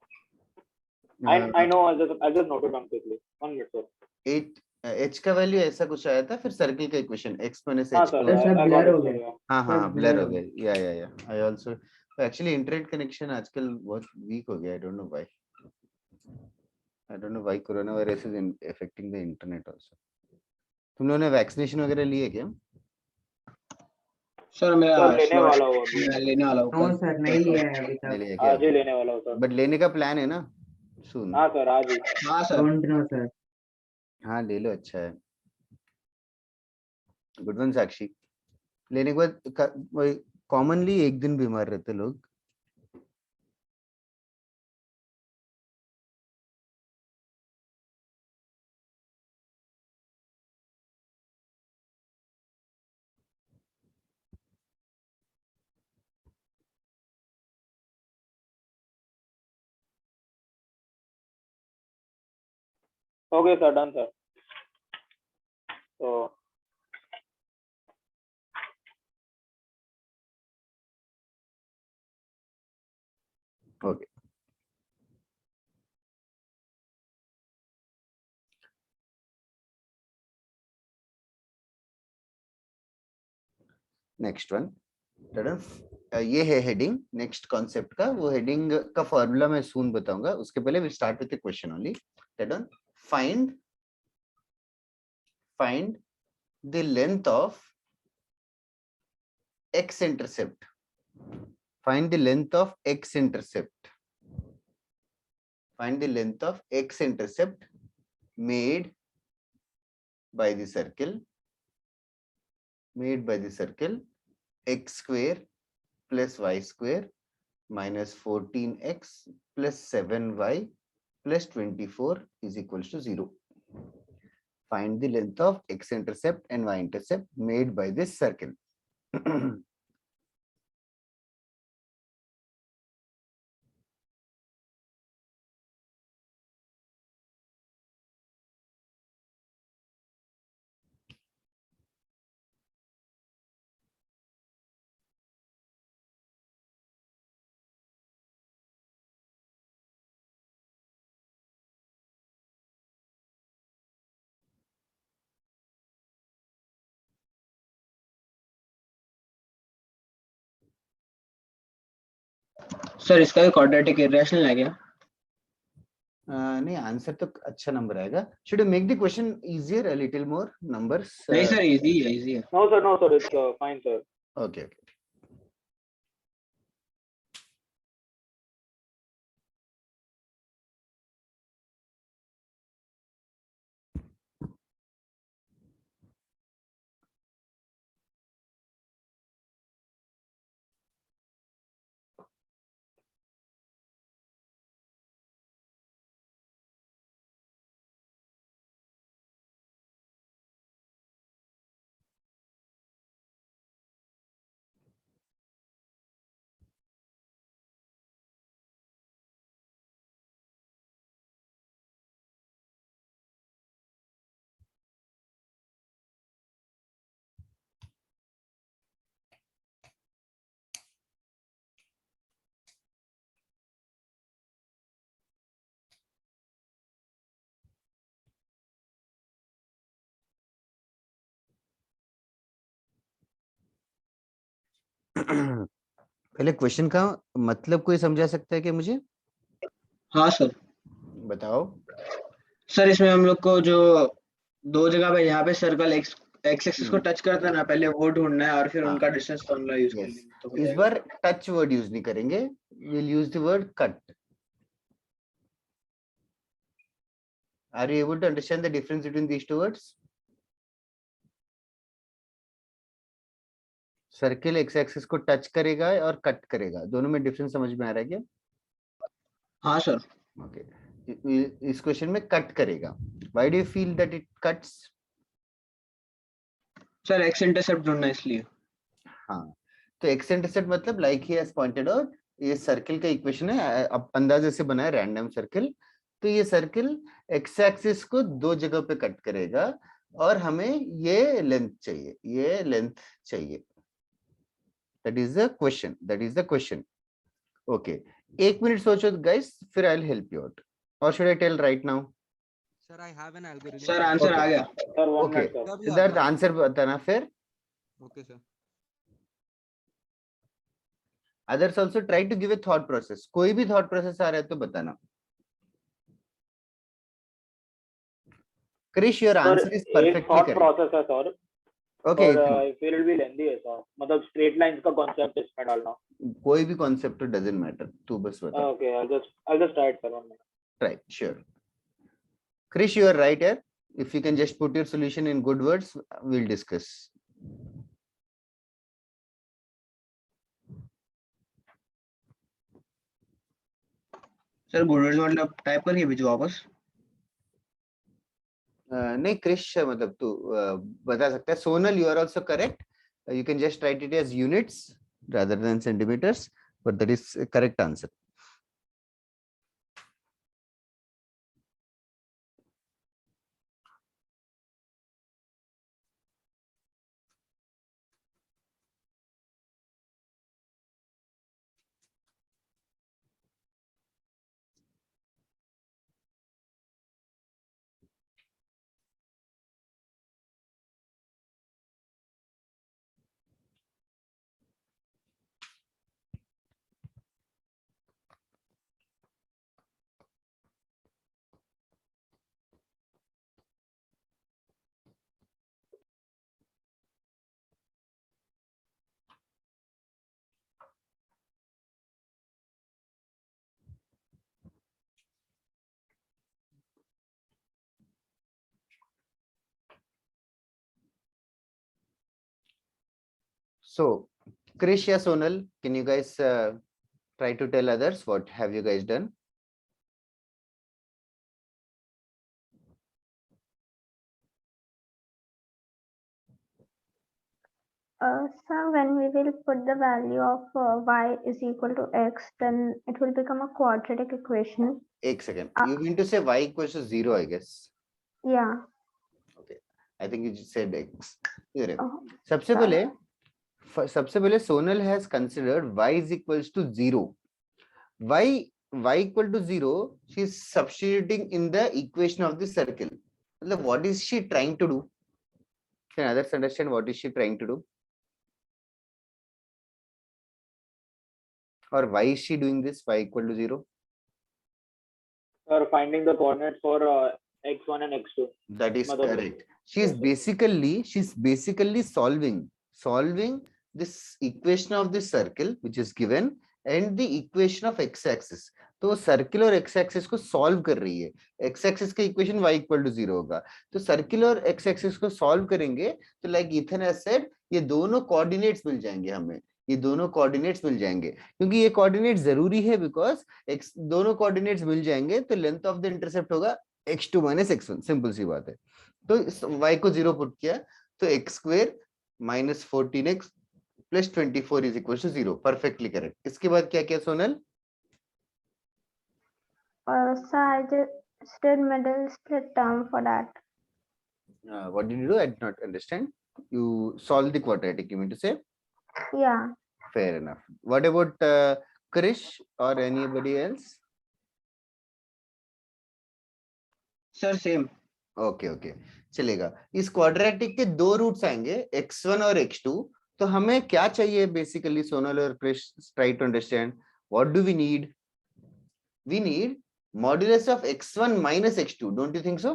I know. I'll just note it down quickly. 1 minute, sir. 8 h का value ऐसा कुछ आया था, फिर circle का equation x minus हाँ, h। sir. तो सब I ब्लर got हो it, गए। sir. Yeah. हाँ हाँ सब ब्लर blur हो हो गए। या I also actually internet connection आजकल बहुत वीक हो गया। I don't know why. I don't know why corona virus is affecting the internet also. तुम लोगों ने वैक्सीनेशन वगैरह लिए क्या? सर मेरा सर लेने slot वाला हूँ अभी। मैं लेने वाला हूँ नो कल। सर, नहीं लिया है अभी नहीं तक। लिया क्या? आज ही लेने वाला हूँ, सर। बट लेने का प्लान है ना सून? हाँ, सर, आज ही। हाँ सर। Don't know sir. हाँ ले लो, अच्छा है। गुड वन साक्षी। लेने के बाद कॉमनली एक दिन बीमार रहते लोग। Okay, sir. Done, sir. So, Okay. Next one ये है हेडिंग नेक्स्ट कॉन्सेप्ट का, वो हेडिंग का फॉर्मूला मैं सून बताऊंगा, उसके पहले we start with the question only. That one, find the length of x intercept. Find the length of x intercept. Find the length of x intercept made by the circle x square plus y square minus 14x plus 7y plus 24 is equals to 0. Find the length of x intercept and y intercept made by this circle. Sir इसका भी quadratic irrational है क्या? नहीं, answer तो अच्छा number आएगा. Should you make the question easier, a little more numbers? नहीं sir, easy है. no, sir. It's fine, sir. Okay. पहले क्वेश्चन का मतलब कोई समझा सकता है क्या मुझे? हाँ सर. बताओ. सर इसमें हम लोग को जो दो जगह पे यहाँ पे सर्कल एक्स एक्सिस को टच करता है ना, पहले वो ढूंढना है और फिर उनका डिस्टेंस फॉर्मूला यूज कर लेंगे तो हो इस जाएगा. बार टच वर्ड यूज नहीं करेंगे, we'll use the word cut. Are you able to understand the difference between these two words? Circle x axis को टच करेगा और कट करेगा, दोनों में डिफरेंस समझ में आ रहा है क्या? हाँ सर. ओके. इस क्वेश्चन में कट करेगा. Why do you feel that it cuts? Sir x intercept ढूंढना इसलिए. हाँ, तो एक्स इंटरसेप्ट मतलब like he has pointed out, ये सर्किल का इक्वेशन है, अब अंदाजे से बना है रैंडम सर्किल. तो ये सर्किल एक्स एक्सिस को दो जगह पे कट करेगा और हमें ये लेंथ चाहिए. That is the question. Okay, 1 minute सोचो गाइस, फिर I will help you out. Or should I tell right now? Sir I have an algorithm. Sir answer आ गया. Sir, 1 okay, minute, sir. Siddharth answer बताना फिर. Okay sir. Others also try to give a thought process. कोई भी thought process आ रहा है तो बताना. Krish, your answer is एक perfectly thought correct. process है, sir. Okay, और I feel it will be lengthy है, sir. मतलब straight lines का concept इसमें डालना. कोई भी concept doesn't matter. तू बस बता. Okay, I'll just try it, sir. 1 minute. Right, sure. Krish, you are right here. If you can just put your solution in good words, we'll discuss. Sir good words मतलब type करके भेजो वापस. नहीं क्रिश, मतलब तू बता सकता है. Sonal, you are also correct. You can just write it as units rather than centimeters, but that is a correct answer. So Krish या Sonal, can you guys try to tell others what have you guys done? So when we will put the value of y is equal to x, then it will become a quadratic equation. एक second. You mean to say y equals to 0, I guess. Yeah. Okay. I think you just said x. इधर है. Oh, सबसे sorry. पहले Sonal has considered y is equals to 0. Y equal to 0, she is substituting in the equation of the circle. मतलब what is she trying to do? Can others understand what is she trying to do? Or why is she doing this? Y equal to 0? Or finding the coordinates for x1 and x2. That is Mother. correct. She's basically solving this equation of this circle which is given and the equation of x-axis. तो circle और x axis को solve कर रही है. X axis का equation y equal to 0 होगा. तो circle और एक्स एक्सिस को सॉल्व करेंगे तो लाइक इथन हैज सेड ये दोनों कोऑर्डिनेट्स मिल जाएंगे हमें. ये दोनों कोऑर्डिनेट्स मिल जाएंगे क्योंकि ये कोऑर्डिनेट जरूरी है बिकॉज एक्स दोनों कोऑर्डिनेट्स मिल जाएंगे तो लेंथ ऑफ द इंटरसेप्ट होगा x2 माइनस x1. सिंपल सी बात है. तो y को 0 पुट किया तो x square minus 14x plus 24 is equal to 0. Perfectly correct. इसके बाद क्या किया Sonal? So I just did middle split term for that. What did you do? I did not understand. You solve the quadratic, you mean to say? Yeah. Fair enough. What about Krish or anybody else? Sir same. Okay चलेगा. इस quadratic के दो roots आएंगे x1 और x2. तो हमें क्या चाहिए बेसिकली सोनल और Krish? Try to understand. What do we need? We need modulus of x1 minus x2. Don't you think so?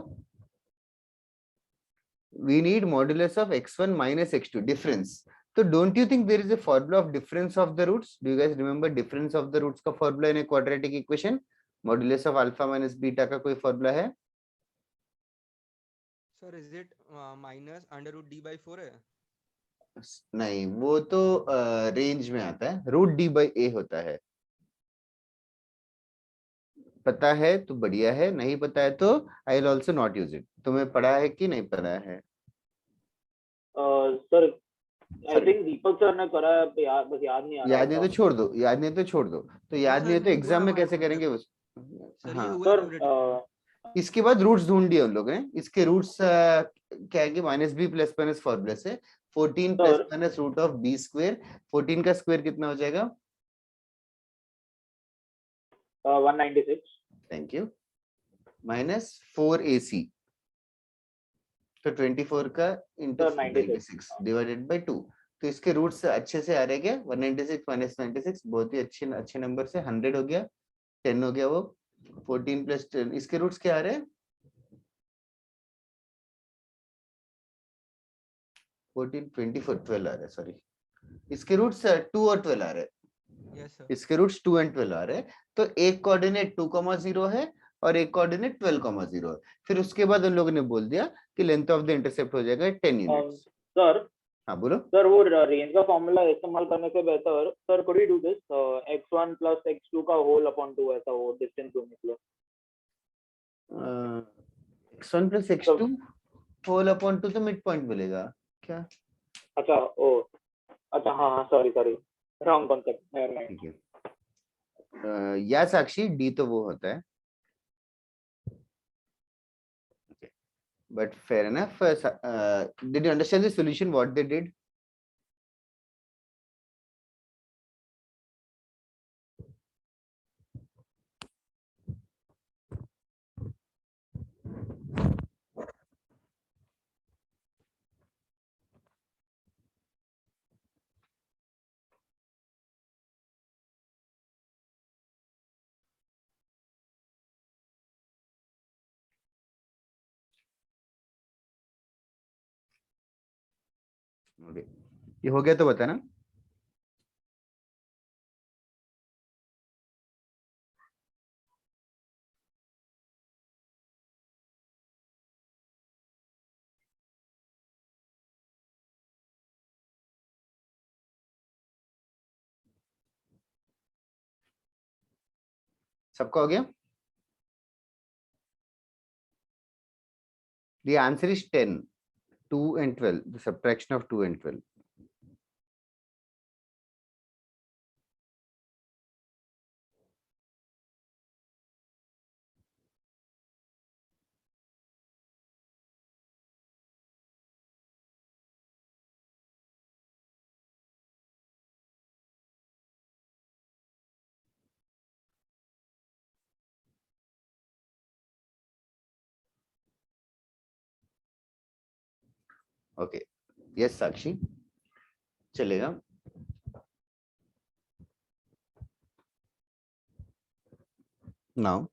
We need modulus of x1 minus x2 difference. So don't you think there is a formula of difference of the roots? Do you guys remember difference of the roots का formula in a quadratic equation? Modulus of alpha minus beta का कोई formula है? Sir, is it minus under root d by 4 है? नहीं, वो तो range में आता है. रूट डी बाई ए होता है. पता है तो बढ़िया है, नहीं पता है तो I will also not use it. तुम्हें पढ़ा है कि नहीं पढ़ा है? Sir I think Deepak sir ने करा है, बस याद नहीं आ रहा. याद नहीं तो छोड़ दो. याद नहीं तो छोड़ दो. तो याद नहीं है तो एग्जाम में कैसे करेंगे उस? हाँ सर इसके बाद रूट्स ढूंढ दिए उन लोगों ने. इसके रूट्स क्या है कि minus b plus minus formula से 14 plus minus root of b square. 14 का स्क्वायर कितना हो जाएगा? 196. Thank you. Minus 4ac. तो 24 का इंटू 96 डिवाइडेड बाय 2. तो इसके रूट्स अच्छे से आ रहे क्या? 196 माइनस 96 बहुत ही अच्छे नंबर से 100 हो गया. 10 हो गया वो. 14 प्लस 10 इसके रूट्स क्या आ रहे हैं? 14 24 12 आ रहे हैं. सॉरी इसके रूट्स 2 और 12 आ रहे हैं. Yes sir. इसके रूट्स 2 एंड 12 आ रहे हैं. तो एक कोऑर्डिनेट 2,0 है और एक कोऑर्डिनेट 12,0 है. फिर उसके बाद उन लोगों ने बोल दिया कि लेंथ ऑफ द इंटरसेप्ट हो जाएगा 10 यूनिट्स. सर हाँ बोलो. सर वो रेंज का फॉर्मूला इस्तेमाल करने से बेहतर sir could you do this x1 plus x2 का होल अपॉन 2 ऐसा वो डिस्टेंस को निकलो. x1 plus x2 whole upon 2 तो मिड पॉइंट मिलेगा क्या? अच्छा हाँ सॉरी रॉन्ग कॉन्सेप्ट. ठीक है. या साक्षी डी तो वो होता है. But fair enough. Did you understand the solution? What they did? Okay. ये हो गया तो बताना. सबका हो गया? The answer is 10. 2 and 12. The subtraction of 2 and 12. Okay. Yes, Sakshi. चलेगा. Now.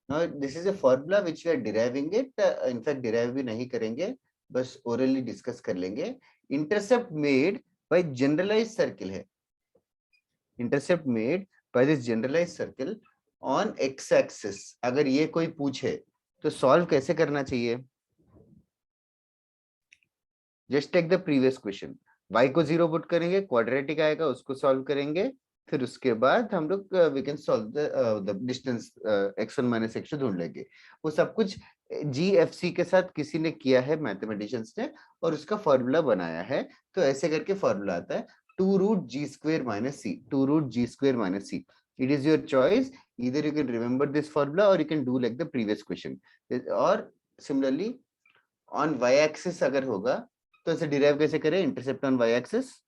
Now this is a formula which we are deriving it. In fact, derive भी नहीं करेंगे, बस orally discuss कर लेंगे. Intercept made by generalized circle है. Intercept made by this generalized circle on x-axis. अगर ये कोई पूछे तो solve कैसे करना चाहिए? Just take the previous question. Y को 0 पुट करेंगे, quadratic आएगा, उसको solve करेंगे. फिर उसके बाद हम लोग we can solve the distance x1 minus x2 ढूंढ लेंगे. वो सब कुछ GFC के साथ किसी ने किया है, मैथमेटिशियंस ने, और उसका फॉर्मूला बनाया है. तो ऐसे करके फॉर्मूला आता है 2 root g square minus c. 2 root g square minus c. It is your choice. Either you can remember this formula or you can do like the previous question. और similarly on y axis अगर होगा तो इसे derive कैसे करें? Intercept on y axis.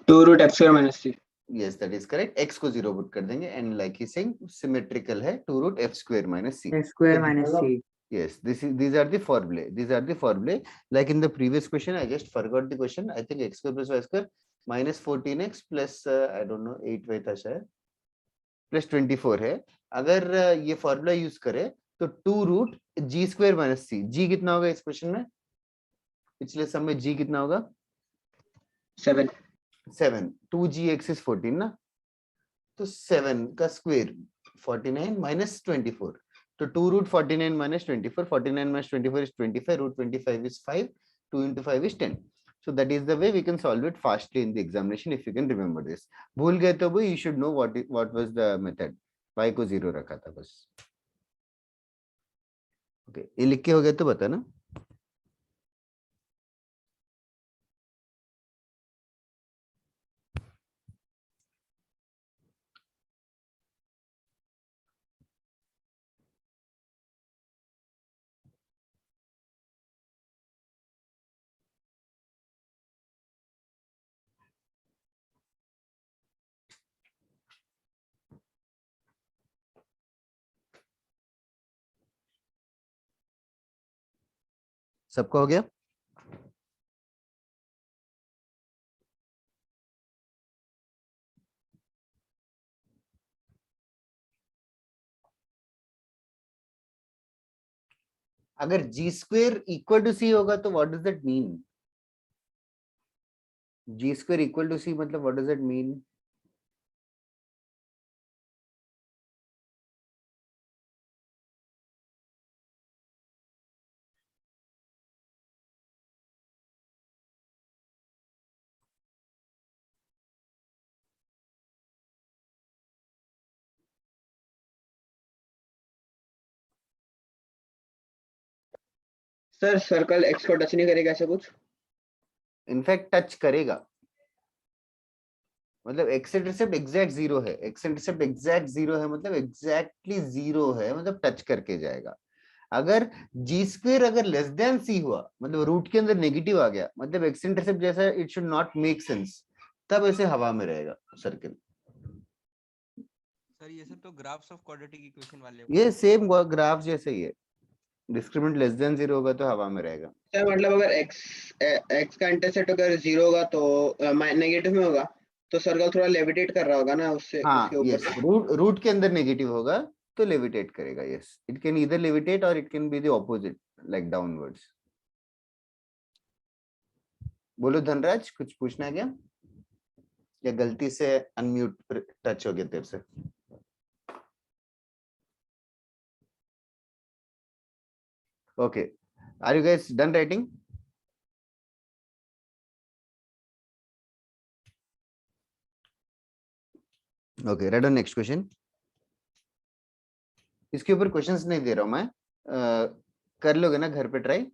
2 root f square minus c. Yes, that is correct. X को 0 put कर देंगे and like he's saying symmetrical है 2 root f square minus c. x square minus c. Yes, these are the formulae. These are the formulae. Like in the previous question, I just forgot the question. I think x square plus y square minus 14x plus I don't know 8y था शायद plus 24 है. अगर ये formula use करें तो 2 root g square minus c. g कितना होगा इस क्वेश्चन में? पिछले सम में g कितना होगा? 7. 7. 2gx is 14 ना? तो 7 का स्क्वायर 49 minus 24. तो 2 root 49 minus 24. 49 minus 24 is 25. Root 25 is 5. 2 into 5 is 10. So that is the way we can solve it fastly in the examination if you can remember this. भूल गए तो भी you should know what was the method. y को 0 रखा था बस. Okay, ये लिख के हो गया तो बता ना. सबका हो गया? अगर g square equal to c होगा तो what does that mean? g square equal to c मतलब what does that mean? Sir circle x को टच नहीं करेगा ऐसा कुछ? इनफैक्ट टच करेगा. मतलब x इंटरसेप्ट एग्जैक्ट 0 है. x इंटरसेप्ट एग्जैक्ट 0 है मतलब एग्जैक्टली 0 है मतलब टच करके जाएगा. अगर g स्क्वायर अगर लेस देन c हुआ मतलब रूट के अंदर नेगेटिव आ गया मतलब x इंटरसेप्ट जैसा it should not make sense. तब ऐसे हवा में रहेगा सर्कल. सर ये सब तो ग्राफ्स ऑफ क्वाड्रेटिक इक्वेशन वाले. ये सेम ग्राफ जैसे ही है. डिस्क्रिमिनेंट लेस देन 0 होगा तो हवा में रहेगा. सर मतलब अगर x का इंटरसेप्ट अगर 0 होगा तो नेगेटिव में होगा तो सर्कल थोड़ा लेविटेट कर रहा होगा ना उससे. हाँ, उसके ऊपर यस, रूट के अंदर नेगेटिव होगा तो लेविटेट करेगा. Yes, it can either levitate or it can be the opposite like downwards. बोलो धनराज, कुछ पूछना है क्या या गलती से अनम्यूट टच हो गया तेरे से? Okay, are you guys done writing? Okay, read on next question. इसके ऊपर क्वेश्चंस नहीं दे रहा हूं मैं, कर लोगे ना घर पे try.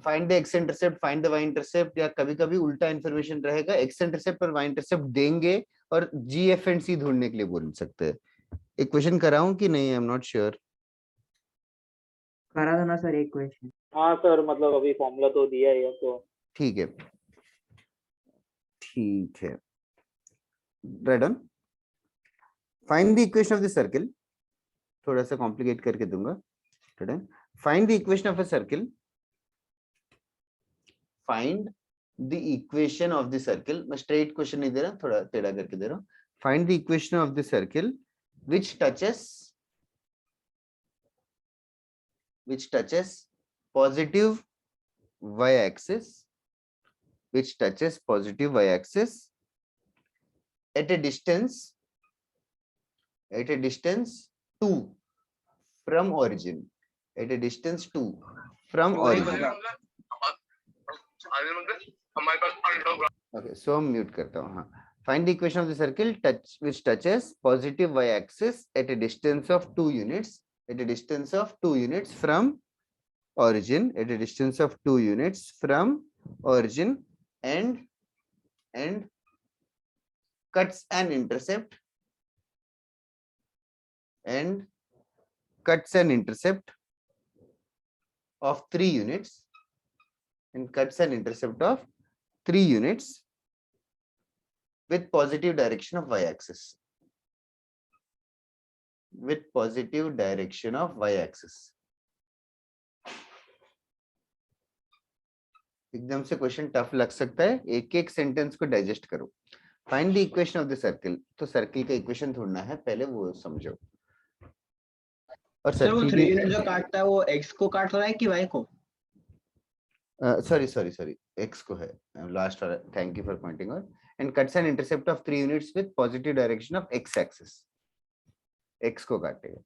Find the x intercept, find the y intercept, या कभी कभी उल्टा इंफॉर्मेशन रहेगा, एक्स इंटरसेप्ट और वाई इंटरसेप्ट देंगे और जी एफ एंड सी ढूंढने के लिए बोल सकते हैं. एक क्वेश्चन कराऊं कि नहीं, आई एम नॉट श्योर. करा था ना सर एक क्वेश्चन. हाँ सर, मतलब अभी फॉर्मूला तो दिया ही है तो. ठीक है, ठीक है. Right on. Find the equation of the circle. थोड़ा सा कॉम्प्लिकेट करके दूंगा. Find the equation of a circle. Find the equation of the circle. मैं स्ट्रेट क्वेश्चन नहीं दे रहा, थोड़ा टेढ़ा करके दे रहा हूँ. Find the equation of the circle which touches positive y-axis, which touches positive y-axis at a distance 2 from origin, at a distance 2 from origin. Okay, so mute करता हूँ. हाँ, find the equation of the circle which touches positive y-axis at a distance of 2 units, at a distance of 2 units from origin, at a distance of 2 units from origin, and cuts an intercept, and cuts an intercept of 3 units, and cuts an intercept of 3 units with positive direction of y-axis, with positive direction of y-axis. एकदम से question tough लग सकता है, एक एक sentence को digest करो. Find the equation of the circle. तो सर्किल का इक्वेशन ढूंढना है, पहले वो समझो. और सर वो सर्किल 3 यूनिट जो काटता है वो x को काट रहा है कि y को? सॉरी x को है लास्ट वाला. Thank you for pointing out. And cuts an intercept of 3 units with positive direction of x axis. x को काटेगा.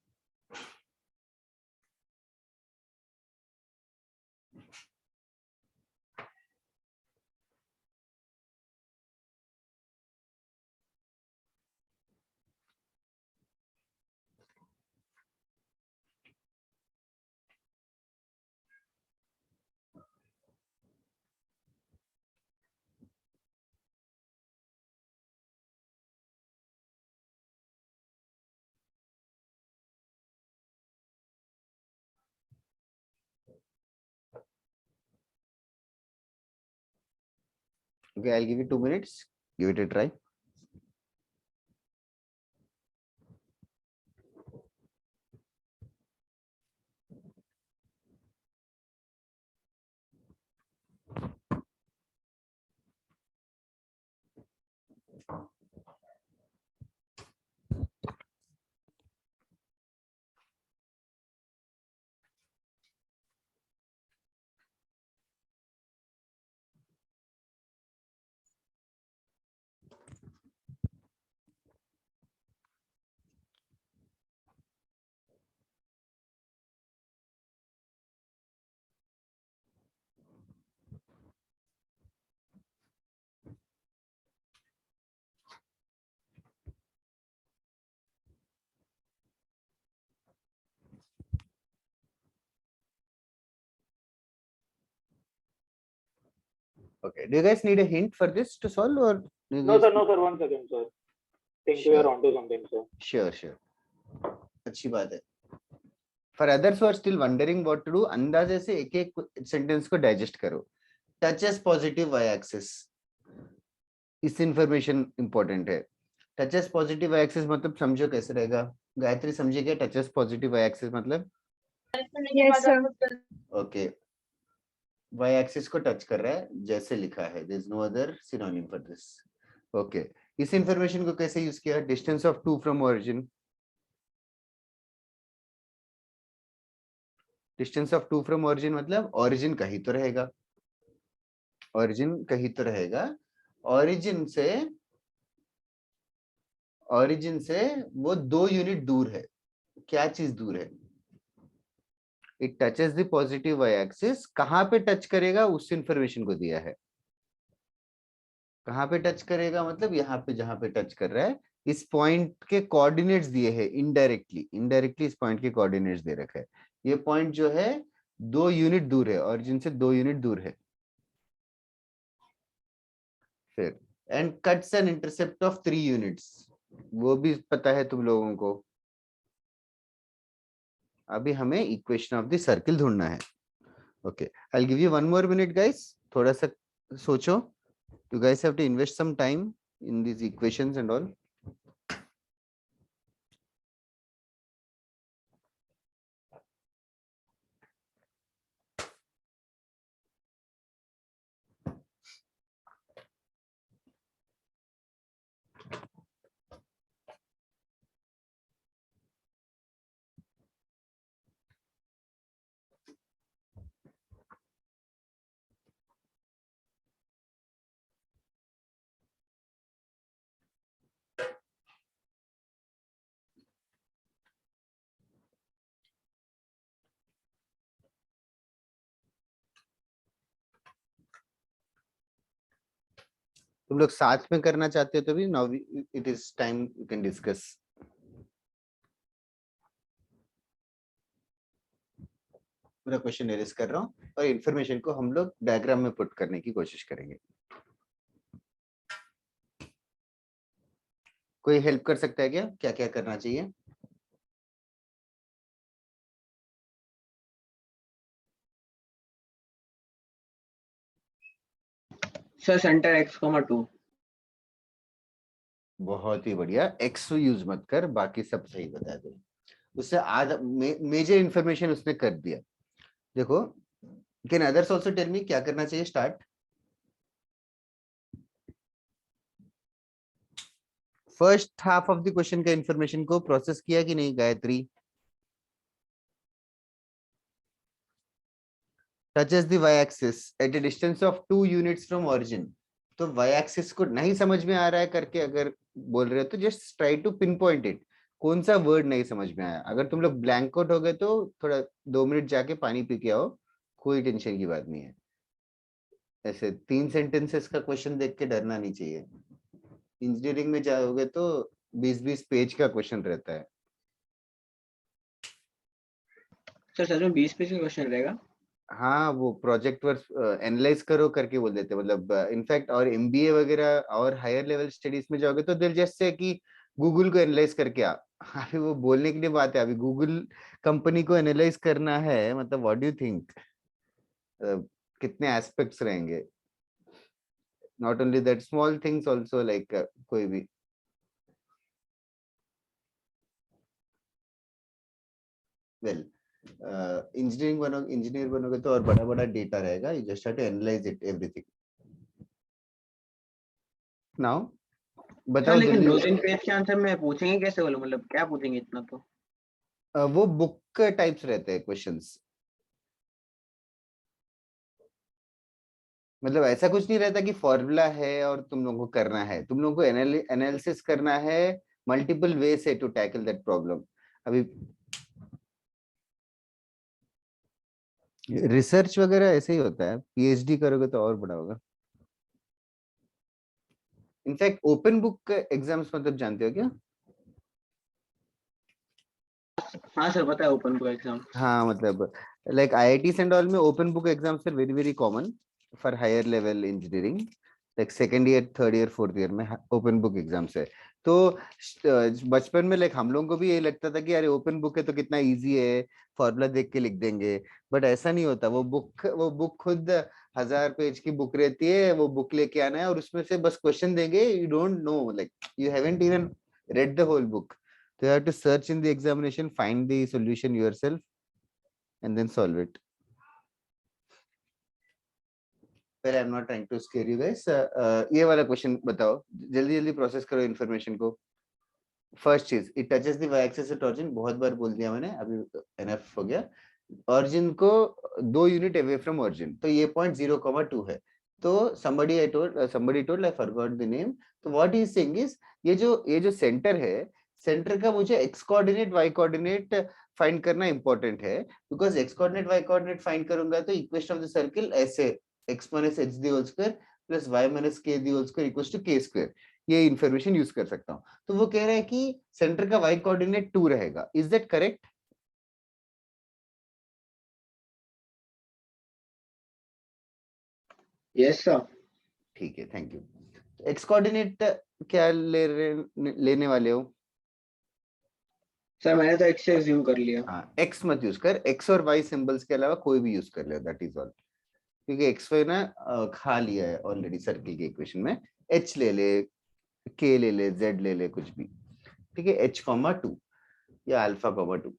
Okay, I'll give you 2 minutes. Give it a try. Okay, do you guys need a hint for this to solve, or do you No guys... sir, 1 second sir. Think we are onto something sir. Sure. अच्छी बात है. For others who are still wondering what to do, अंदाजे से एक एक sentence को digest करो. Touches positive y-axis. इस इंफॉर्मेशन इंपॉर्टेंट है. Touches positive y-axis मतलब समझो कैसे रहेगा. गायत्री समझे क्या touches positive y-axis मतलब? Yes sir. Okay. y-axis को टच कर रहा है, जैसे लिखा है. There is no other synonym for this. Okay. इस इंफॉर्मेशन को कैसे यूज किया? Distance of 2 from origin. Distance of 2 from origin मतलब origin कहीं तो रहेगा. origin कहीं तो रहेगा. origin से वो 2 यूनिट दूर है. क्या चीज दूर है? It touches the positive y axis, कहाँ पे टच करेगा उस इंफॉर्मेशन को दिया है। कहाँ पे टच करेगा मतलब यहाँ पे जहाँ पे टच कर रहा है, इस पॉइंट के कोऑर्डिनेट्स दिए हैं इनडायरेक्टली, इनडायरेक्टली इस पॉइंट के कोऑर्डिनेट्स दे रखा है। ये पॉइंट जो है 2 यूनिट दूर है, ऑरिजिन से 2 यूनिट दूर है। फिर and cuts an intercept of 3 units, वो भी पता है तुम लोगों को। अभी हमें इक्वेशन ऑफ द सर्किल ढूंढना है। Okay, I will give you 1 more minute guys, थोड़ा सा सोचो। You guys have to invest some time in these equations and all. तुम लोग साथ में करना चाहते हो तो भी now it is time you can discuss. पूरा क्वेश्चन एरेज कर रहा हूँ और इन्फॉर्मेशन को हम लोग डायग्राम में पुट करने की कोशिश करेंगे। कोई हेल्प कर सकता है क्या, क्या क्या करना चाहिए? Sir centre x,2। बहुत ही बढ़िया, एक्स यूज मत कर, बाकी सब सही बता दो। उससे आधा मेजर इन्फॉर्मेशन उसने कर दिया। देखो, can others also tell me क्या करना चाहिए? Start. First half of the question का इन्फॉर्मेशन को प्रोसेस किया कि नहीं Gayatri? touches the y-axis at a distance of 2 units from origin। तो y-axis को नहीं समझ में आ रहा है करके अगर बोल रहे हो तो just try to pinpoint it. कौन सा वर्ड नहीं समझ में आया? अगर तुम लोग ब्लैंक आउट हो गए तो थोड़ा 2 मिनट जाके पानी पी के आओ, कोई टेंशन की बात नहीं है। ऐसे 3 सेंटेंसेस का क्वेश्चन देख के डरना नहीं चाहिए। इंजीनियरिंग में जाओगे तो 20-20 पेज का क्वेश्चन रहता है। सर सच में 20 पेज का क्वेश्चन रहेगा? हाँ, वो प्रोजेक्ट वर्क एनालाइज करो करके बोल देते, मतलब इनफैक्ट और एमबीए वगैरह और हायर लेवल स्टडीज में जाओगे तो दिल जैसे कि गूगल को एनालाइज करके आ। अभी वो बोलने के लिए बात है, अभी गूगल कंपनी को एनालाइज करना है, मतलब व्हाट डू यू थिंक कितने एस्पेक्ट्स रहेंगे? Not only that, small things also like कोई भी। वेल, इंजीनियर बनोगे तो और बड़ा बड़ा डेटा रहेगा, you just have to analyse it everything. Now बताओ लेकिन जल्दी। 2-3 पेज के आंसर में पूछेंगे कैसे बोलो, मतलब क्या पूछेंगे इतना? तो वो बुक टाइप्स रहते हैं क्वेश्चंस, मतलब ऐसा कुछ नहीं रहता कि फॉर्मूला है और तुम लोगों को करना है, तुम लोगों को एनालिसिस करना है मल्टीपल वे से टू टैकल दैट प्रॉब्लम। अभी रिसर्च वगैरह ऐसे ही होता है, पीएचडी करोगे तो और बड़ा होगा। इनफैक्ट ओपन बुक एग्जाम्स मतलब जानते हो क्या? हाँ सर पता है, ओपन बुक एग्जाम। हाँ, मतलब लाइक आईआईटीज एंड ऑल में open book exams are very very common for higher level engineering. Like second year, third year, fourth year में ओपन बुक एग्जाम्स है। तो बचपन में लाइक हम लोगों को भी ये लगता था कि अरे ओपन बुक है तो कितना इजी है, फॉर्मूला देख के लिख देंगे। बट ऐसा नहीं होता। वो बुक खुद 1000 पेज की बुक रहती है, वो बुक लेके आना है और उसमें से बस क्वेश्चन देंगे। You don't know, like you haven't even read the whole book, so you have to search in the examination, find the solution yourself and then solve it. Well, I'm not trying to scare you guys. ये वाला question बताओ, जल्दी जल्दी process करो information को। First चीज, it touches the y axis at origin, बहुत बार बोल दिया मैंने, अभी एनफ हो गया। ऑरिजिन को 2 यूनिट अवे फ्रॉम ऑरिजिन, तो ये पॉइंट 0,2 है। तो somebody told I forgot the name। तो what he is saying is ये जो सेंटर है, सेंटर का मुझे x coordinate y coordinate find करना इंपॉर्टेंट है, because x coordinate y coordinate find करूंगा तो इक्वेशन ऑफ द सर्किल ऐसे x minus h the whole square plus y minus k the whole square equals to k square, ये information use कर सकता हूँ। तो वो कह रहा है कि सेंटर का वाई कोऑर्डिनेट 2 रहेगा, is that correct? Yes sir. ठीक है, थैंक यू। एक्स कोऑर्डिनेट क्या लेने वाले हो? सर मैंने तो x से assume कर लिया। हाँ, x मत यूज कर, x और y सिंबल्स के अलावा कोई भी यूज कर ले, दैट इज ऑल। क्योंकि x y ना खा लिया है ऑलरेडी सर्किल के इक्वेशन में, h ले ले, k ले ले, z ले ले, कुछ भी, ठीक है, h, 2 या अल्फा, 2,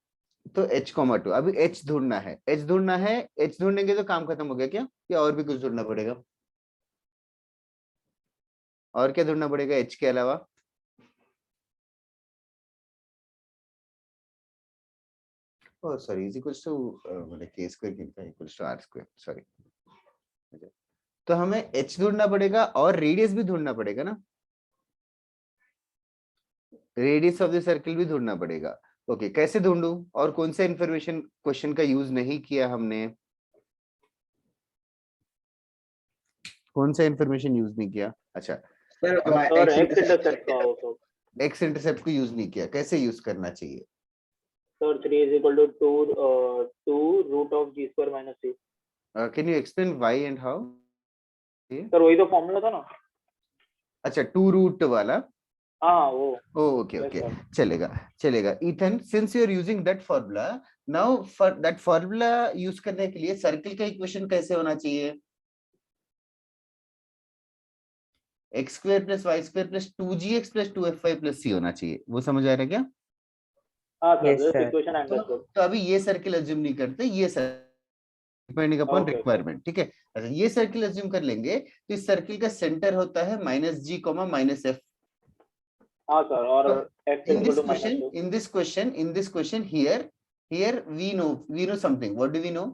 तो h, 2 अभी h ढूंढना है, h ढूंढना है, h ढूंढेंगे तो काम खत्म हो गया क्या, या और भी कुछ ढूंढना पड़ेगा? और क्या ढूंढना पड़ेगा h के अलावा? Oh, sorry, is equals to मतलब k square कितना equals to r square, sorry। तो हमें h ढूंढना पड़ेगा और रेडियस भी ढूंढना पड़ेगा ना, रेडियस ऑफ द सर्किल भी ढूंढना पड़ेगा। ओके, कैसे ढूंढूं और कौन सा इंफॉर्मेशन क्वेश्चन का यूज नहीं किया हमने, कौन सा इंफॉर्मेशन यूज नहीं किया? अच्छा सर और x इंटरसेप्ट का also एक्स इंटरसेप्ट को यूज नहीं किया, कैसे यूज करना चाहिए? sir 3 is equal to 2 root of g square minus c। Can you explain why and how? Sir वही तो फॉर्मूला था ना। अच्छा, 2 रूट वाला, हाँ वो। Okay Yes, okay, sir. चलेगा चलेगा। Ethan, since you are using that formula, now for that formula use करने के लिए सर्किल का इक्वेशन कैसे होना चाहिए? X square plus y square plus 2gx plus 2fy plus c होना चाहिए, वो समझ आ रहा है क्या? हाँ sir, Yes, this sir. equation I understood। तो अभी ये सर्किल अज्यूम नहीं करते, ये डिपेंडिंग अपॉन Okay, रिक्वायरमेंट, ठीक है। अच्छा, ये सर्किल अज्यूम कर लेंगे तो इस सर्किल का सेंटर होता है -g, -f। हाँ सर, और x in is this equal to minus question 2। in this question here we know something. What do we know?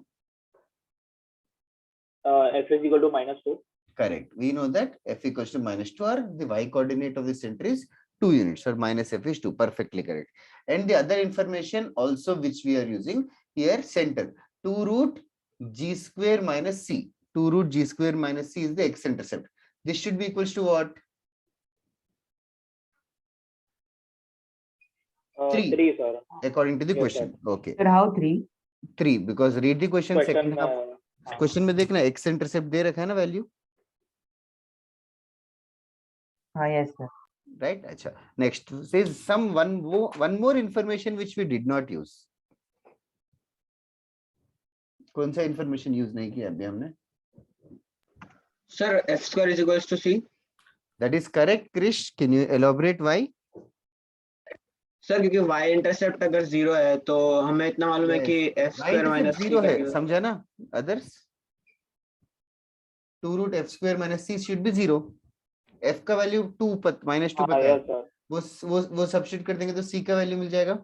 F is equal to minus 2। Correct, we know that f equals to -2 or the y coordinate of the center is 2 units, or -f is 2, perfectly correct। And the other information also which we are using here, center 2 root g square minus c, 2 root g square minus c is the x intercept. This should be equals to what? 3 3 sir। according to the Yes, question। Okay, Sir, how 3? 3 because read the question, Question second half question में देखना x intercept दे रखा है ना value, हाँ, yes, sir. Right. अच्छा, next says some one more information which we did not use। कौन सा information use नहीं किया अभी हमने? Sir f square is equals to c। That is correct. Krish, can you elaborate why? Sir क्योंकि y intercept अगर 0 है तो हमें इतना मालूम है कि f स्क्वायर माइनस c 0 है, करके। समझा ना? Others 2 root f square minus c should be 0। f का वैल्यू 2 -2 हाँ पता है, yes sir। वो सब्स्टिट्यूट कर देंगे तो c का वैल्यू मिल जाएगा,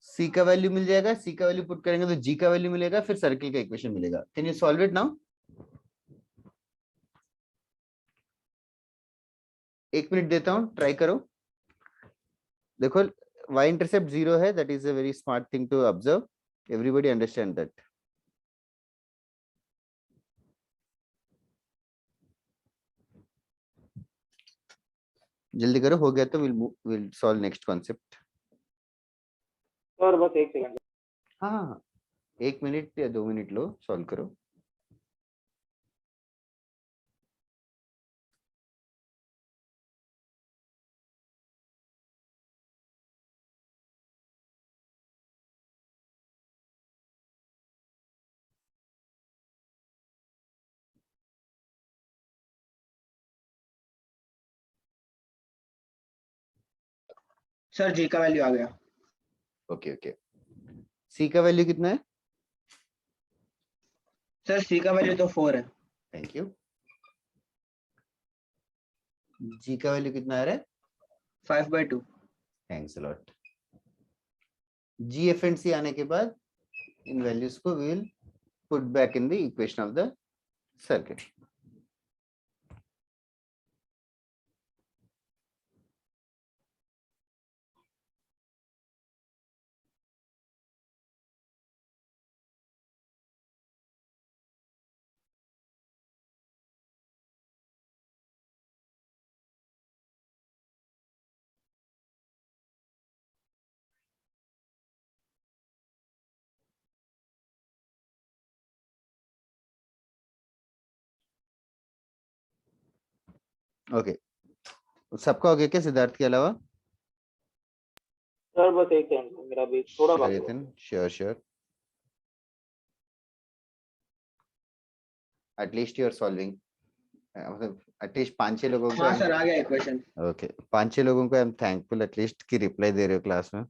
c का वैल्यू मिल जाएगा, c का वैल्यू पुट करेंगे तो g का वैल्यू मिलेगा, फिर सर्किल का इक्वेशन मिलेगा। Can you solve it now? 1 minute देता हूं, ट्राई करो। देखो, y इंटरसेप्ट 0 है, that is a very smart thing to observe, everybody understand that. जल्दी करो, हो गया तो will solve next concept. Sir बस 1 सेकंड। हाँ, 1 मिनट या 2 मिनट लो, सॉल्व करो। सर g का वैल्यू आ गया। ओके ओके, c का वैल्यू कितना है? सर c का वैल्यू तो 4 है। Thank you. g का वैल्यू कितना आ रहा है? 5/2। Thanks a lot. g f and c आने के बाद इन वैल्यूज को will put back in the equation of the circuit. Okay, सबका हो गया क्या सिद्धार्थ के अलावा? सर बस एक सेकंड, मेरा भी थोड़ा बाकी है। Sure sure, at least you are solving, मतलब एटलीस्ट 5-6 लोगों को हाँ सर आ गया एक क्वेश्चन। ओके 5-6 लोगों को आई एम थैंकफुल एटलीस्ट की रिप्लाई दे रहे हो क्लास में।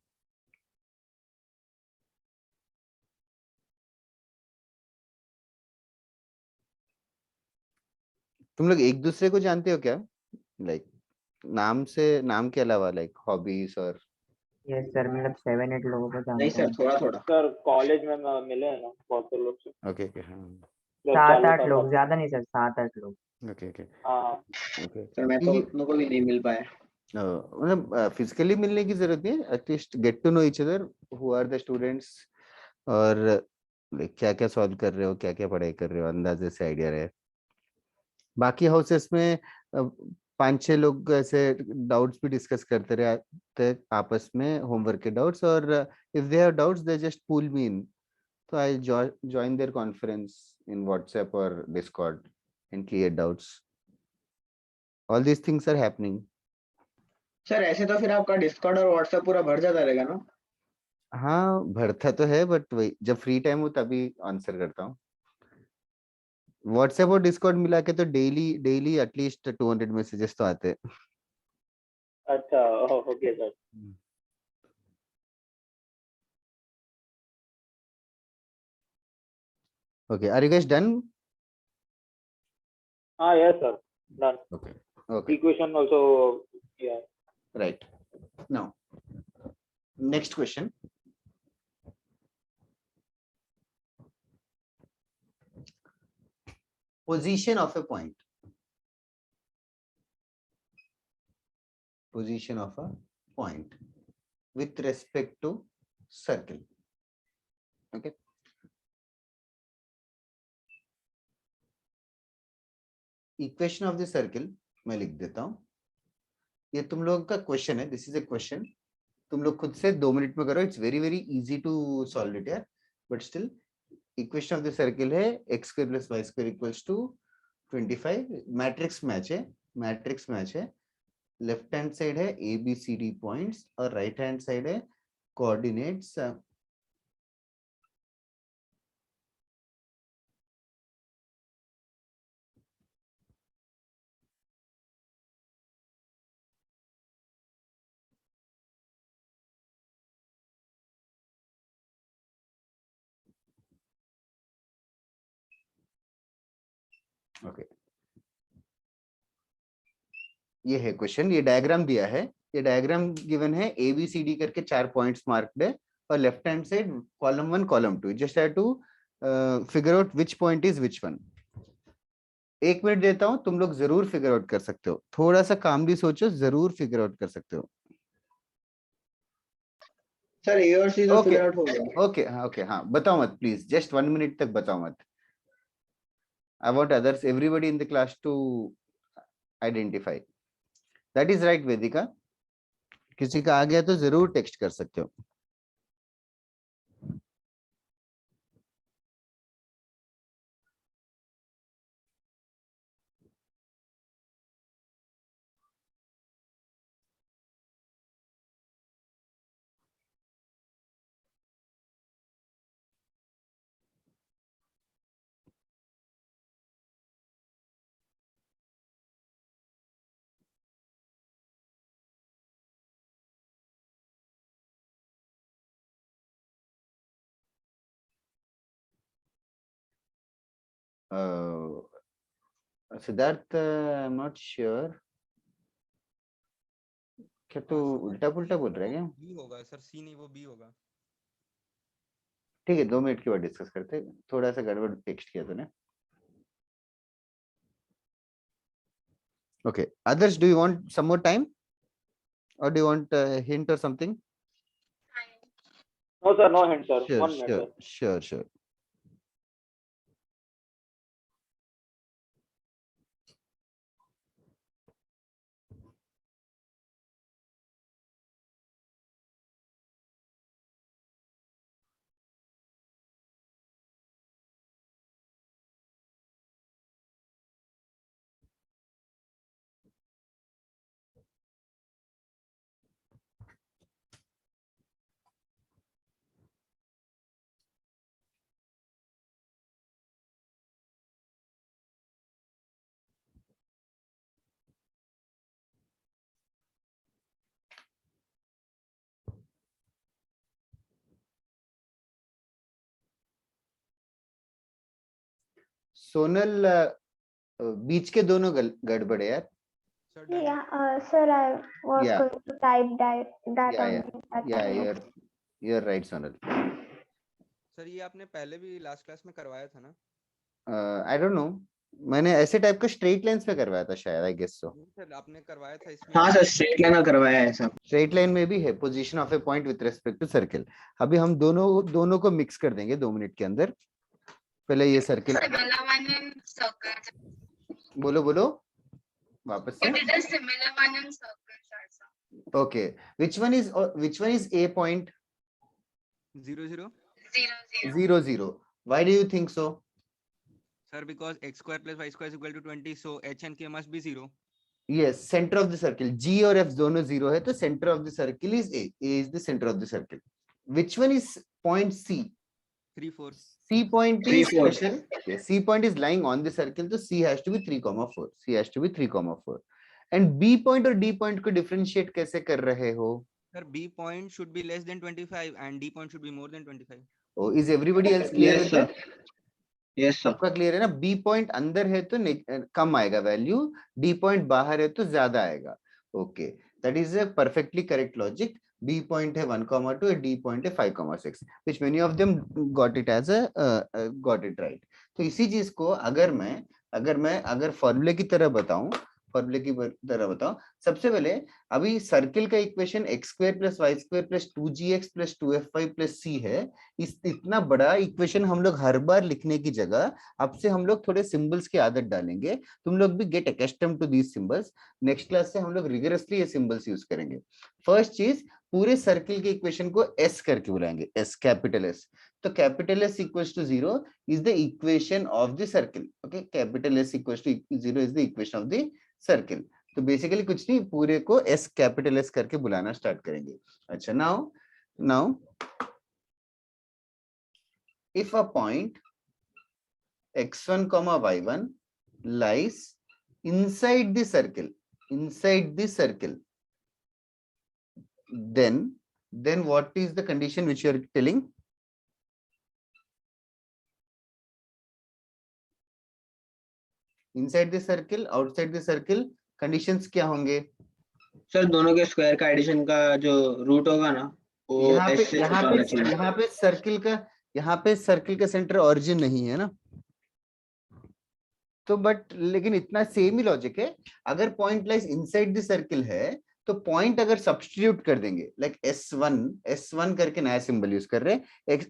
तुम लोग एक दूसरे को जानते हो क्या, लाइक नाम के अलावा, लाइक हॉबीज और? यस सर, मतलब 7-8 लोगों को नहीं जानते सर हैं। थोड़ा थोड़ा। सर कॉलेज में मिले हैं ना बहुत से लोग से, ओके ओके हाँ 7-8 10-12 लोग, साल। ज्यादा नहीं सर, 7-8 लोग। ओके ओके हाँ ओके। सर मैं तो उतनों को भी नहीं मिल पाया। मतलब फिजिकली मिलने की जरूरत नहीं है, at least get to know each other, who are the students, और क्या क्या सॉल्व कर रहे हो, क्या क्या पढ़ाई कर रहे हो, अंदाजे से आइडिया रहे। बाकी हाउसेस में 5-6 लोग ऐसे डाउट्स भी डिस्कस करते रहते आपस में, होमवर्क के डाउट्स, और if they have doubts they just pull me in, तो I join their conference in WhatsApp or Discord and clear doubts. All these things are happening. Sir ऐसे तो फिर आपका डिस्कॉर्ड और व्हाट्सएप पूरा भर जाता रहेगा ना? हाँ भरता तो है, बट वही जब फ्री टाइम हो तभी आंसर करता हूँ। व्हाट्सएप और डिस्कॉर्ड मिला के तो डेली डेली एटलीस्ट 200 मैसेजेस तो आते हैं। अच्छा okay sir. Okay, are you guys done? हाँ yes sir, done. Okay, okay, equation also या right. Now, next question. Position of a point. Position of a point with respect to circle. Okay. Equation of the circle मैं लिख देता हूं, ये तुम लोगों का क्वेश्चन है, दिस इज ए क्वेश्चन, तुम लोग खुद से 2 मिनट में करो, it's very very easy to solve it यार, but still equation of the circle है x square plus y square equals to 25, matrix match है, मैट्रिक्स मैच है, लेफ्ट हैंड साइड है A B C D points और right hand side है coordinates. Okay ये है question, ये diagram दिया है, ये डायग्राम गिवन है, ए बी सी डी करके 4 पॉइंट्स मार्क्ड है, और left hand side column 1 column 2, just have to figure out which point is which one. 1 minute देता हूं, तुम लोग जरूर फिगर आउट कर सकते हो, थोड़ा सा कामली सोचो, जरूर फिगर आउट कर सकते हो। सर ए और सी तो ओके फिगर आउट हो गया। ओके हाँ बताओ मत प्लीज, जस्ट 1 मिनट तक बताओ मत। I want others everybody in the class to identify. That is right Vedika, किसी का आ गया तो जरूर टेक्स्ट कर सकते हो। सिद्धार्थ आई एम नॉट श्योर, क्या तू उल्टा पुल्टा बोल रहा है क्या? बी होगा सर, सी नहीं वो बी होगा। ठीक है 2 मिनट के बाद डिस्कस करते हैं, थोड़ा सा गड़बड़ टेक्स्ट किया तूने। Okay others, do you want some more time or do you want a hint or something? No sir, no hint sir, Sure 1 minute sure sir. sure. Sonal बीच के दोनों गड़बड़ है यार. Sir done. Yeah, sir, I was Yeah. going to type that Yeah, only. at the Yeah, end. you're right, Sonal. Sir ये आपने पहले भी लास्ट क्लास में करवाया था ना? I don't know. मैंने ऐसे टाइप का स्ट्रेट लाइंस में करवाया था शायद, आई गेस सो. नहीं सर, आपने करवाया था इसमें. हाँ सर, स्ट्रेट लाइन में करवाया है सब. स्ट्रेट लाइन में भी है position of a point with respect to circle. अभी हम दोनों को मिक्स कर देंगे 2 मिनट के अंदर. पहले ये सर्किल बोलो वापस से. Okay, which one is a point? 0 0. 0 0. Why do you think so? Sir, because x square plus y square is equal to 20, so h and k must be 0. Yes, center of the circle. G और F दोनों 0 है, तो center of the circle is A. A is the center of the circle. Which one is point C? 3 4. C point 3 is 4. special. Yes, C point is lying on the circle, so C has to be 3,4. C has to be 3,4. And B point और D point को differentiate कैसे कर रहे हो? Sir, B point should be less than 25 and D point should be more than 25. Oh, is everybody else clear Yes with sir. that? Yes sir. सबका clear है ना? B point अंदर है तो कम आएगा वैल्यू, D पॉइंट बाहर है तो ज्यादा आएगा. Okay, that is a perfectly correct logic. B point है 1,2, D पॉइंट है 5,6, which many of them got it right. तो इसी चीज को अगर फॉर्मूले की तरह बताऊं, सबसे पहले अभी सर्किल का equation x square plus y square plus 2gx plus 2fy plus c है. इतना बड़ा इक्वेशन हम लोग हर बार लिखने की जगह अब से हम लोग थोड़े सिंबल्स की आदत डालेंगे. तुम लोग भी get accustomed to these symbols. Next class से हम लोग रिगरसली ये सिंबल्स यूज करेंगे. फर्स्ट चीज, पूरे सर्किल के इक्वेशन को s करके बुलाएंगे. s, capital S. तो capital S equals to 0 is the equation of the circle. Okay, capital S equals to 0 is the equation of the circle. तो बेसिकली कुछ नहीं, पूरे को S, कैपिटल S करके बुलाना स्टार्ट करेंगे. अच्छा, now if a point x1 y1 lies inside the circle, then what is the condition which you are telling? Inside the circle, outside the circle, conditions क्या होंगे? सर दोनों के square का addition का जो रूट होगा ना, वो s से छोटा होना चाहिए. यहाँ पे सर्किल का सेंटर ओरिजिन नहीं है ना, तो बट लेकिन इतना सेम ही लॉजिक है. अगर point lies inside the circle है तो पॉइंट अगर सब्स्टिट्यूट कर देंगे, लाइक S1 करके नया सिंबल यूज कर रहे हैं.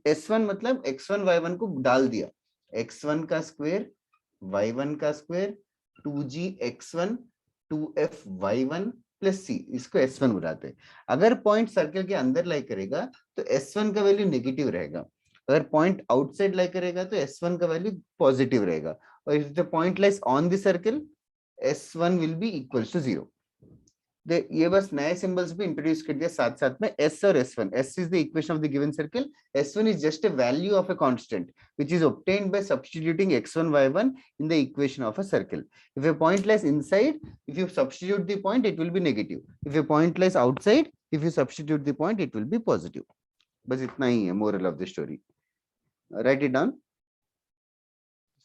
S1 मतलब x1 y1 को डाल दिया, x1 का स्क्वायर y1 का square 2g x1 2f y1 plus c, इसको S1 बुलाते हैं. अगर पॉइंट सर्किल के अंदर लाई करेगा तो S1 का वैल्यू नेगेटिव रहेगा. अगर पॉइंट आउटसाइड लाई करेगा तो S1 का वैल्यू पॉजिटिव रहेगा. और if the point lies on the circle, S1 will be equals to 0. ये बस नए सिंबल्स भी इंट्रोड्यूस कर दिया साथ साथ में. S और S1. S is the equation of the given circle. S1 is just a value of a constant which is obtained by substituting x1 y1 in the equation of a circle. If a point lies inside, if you substitute the point, it will be negative. If a point lies outside, if you substitute the point, it will be positive. बस इतना ही है moral of the story. Write it down.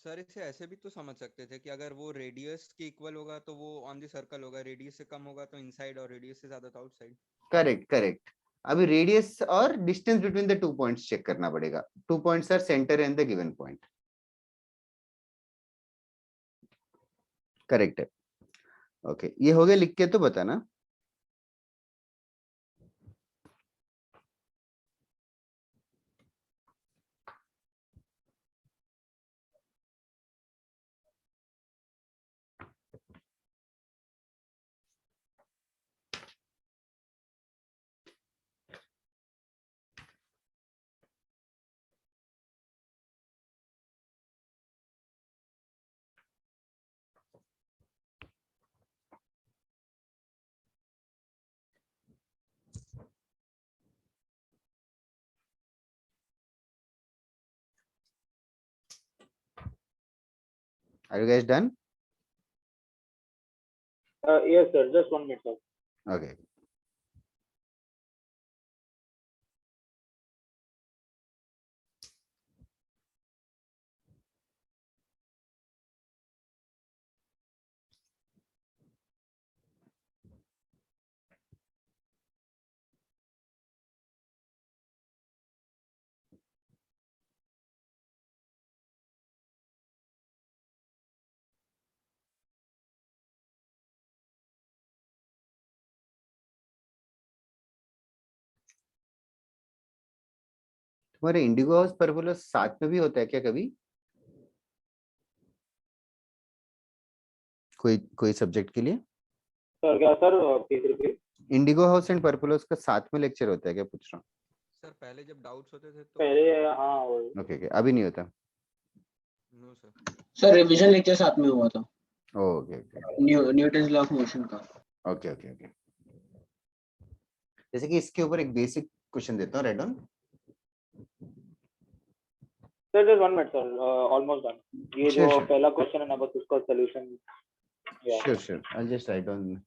Sir इसे ऐसे भी तो समझ सकते थे कि अगर वो रेडियस के इक्वल होगा तो वो ऑन द सर्कल होगा, रेडियस से कम होगा तो इनसाइड और रेडियस से ज्यादा तो आउटसाइड. करेक्ट. अभी रेडियस और distance between the 2 points check करना पड़ेगा. 2 points are centre and the given point. Correct है. ओके, ये हो गया, लिख के तो बताना. Are you guys done? Yes sir, just 1 minute sir. Okay. तुम्हारे इंडिगो हाउस परपुलस साथ में भी होता है क्या कभी? कोई सब्जेक्ट के लिए? सर क्या sir please repeat. Indigo house and परपुलस का साथ में लेक्चर होता है क्या, पूछ रहा हूँ? सर पहले जब डाउट्स होते थे तो पहले हाँ ओके, अभी नहीं होता? No sir. Sir revision lecture साथ में हुआ था okay Newton's law of motion का। Okay okay okay. जैसे कि इसके ऊपर एक बेसिक क्वेश्चन देता हूँ, right down. Sir just 1 minute sir, almost done. ये Sure, जो sure. पहला क्वेश्चन है ना बस उसका solution. Sure, I'll just write down.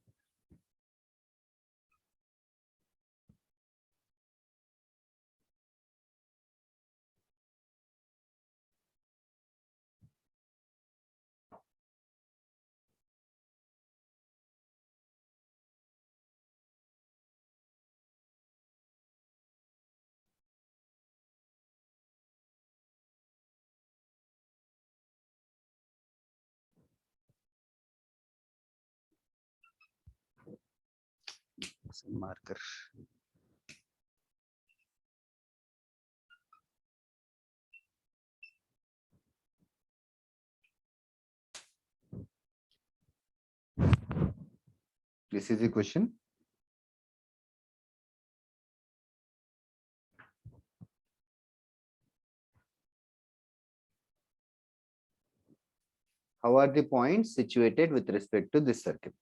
Some marker. This is the question. How are the points situated with respect to this circle?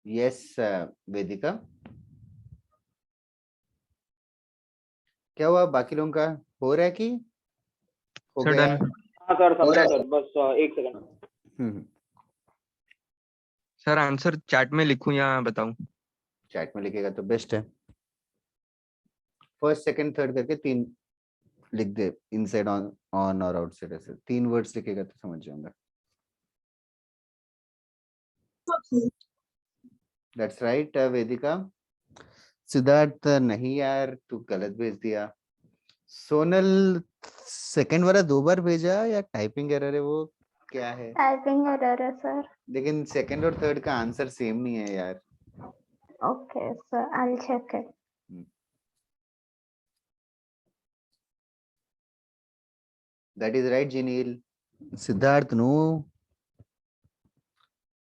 Yes, वेदिका, क्या हुआ? बाकी लोगों का हो रहा है कि हो सर गया? डन। हाँ सर समझा सर, बस 1 सेकंड। सर आंसर चैट में लिखूं या बताऊं? चैट में लिखेगा तो बेस्ट है। फर्स्ट सेकंड थर्ड करके 3 लिख दे, इनसाइड ऑन और आउटसाइड, ऐसे 3 वर्ड्स लिखेगा तो समझ जाऊंगा। दैट्स राइट वेदिका। सिद्धार्थ नहीं यार, तू गलत भेज दिया। सोनल सेकंड वाला 2 बार भेजा या टाइपिंग एरर है, वो क्या है? टाइपिंग एरर है सर। लेकिन सेकंड और थर्ड का आंसर सेम नहीं है यार। Okay sir, I will check it. That is right, Jinil. Siddharth, no.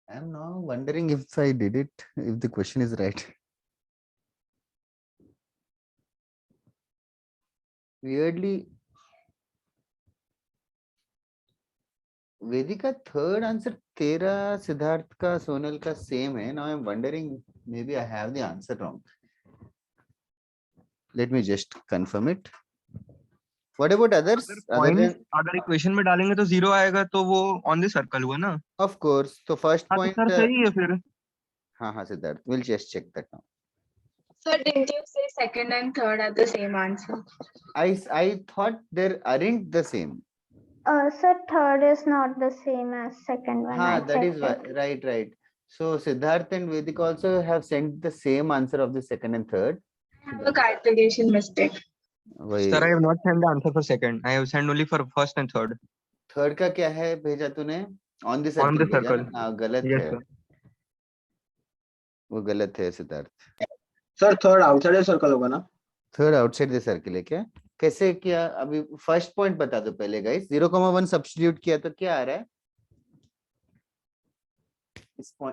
I am now wondering if I did it, if the question is right. Weirdly, Vedika third answer तेरा सिद्धार्थ का सोनल का same है. Now I am wondering maybe I have the answer wrong. Let me just confirm it. What about others? अगर equation में डालेंगे तो 0 आएगा, तो वो ऑन द सर्कल हुआ ना? Of course. So first हाँ, point. तो सर सही है फिर। हाँ Siddharth, we'll just check that now. Sir, didn't you say second and third are the same answer? I thought there aren't the same. Sir, third is not the same as second one. I that is checked it. right. So Siddharth and Vedic also have sent the same answer of the second and third. I have a calculation mistake. Sir, I have not sent the answer for second. I have sent only for first and third. Third का क्या है भेजा तूने? On the circle भेजा ना? गलत Yes, है। sir. वो गलत है Siddharth. Sir third outside circle होगा ना? थर्ड आउटसाइड द सर्किल है क्या? कैसे किया? अभी फर्स्ट पॉइंट बता दो पहले गाइस। 0,1 सब्स्टिट्यूट किया तो क्या आ रहा है?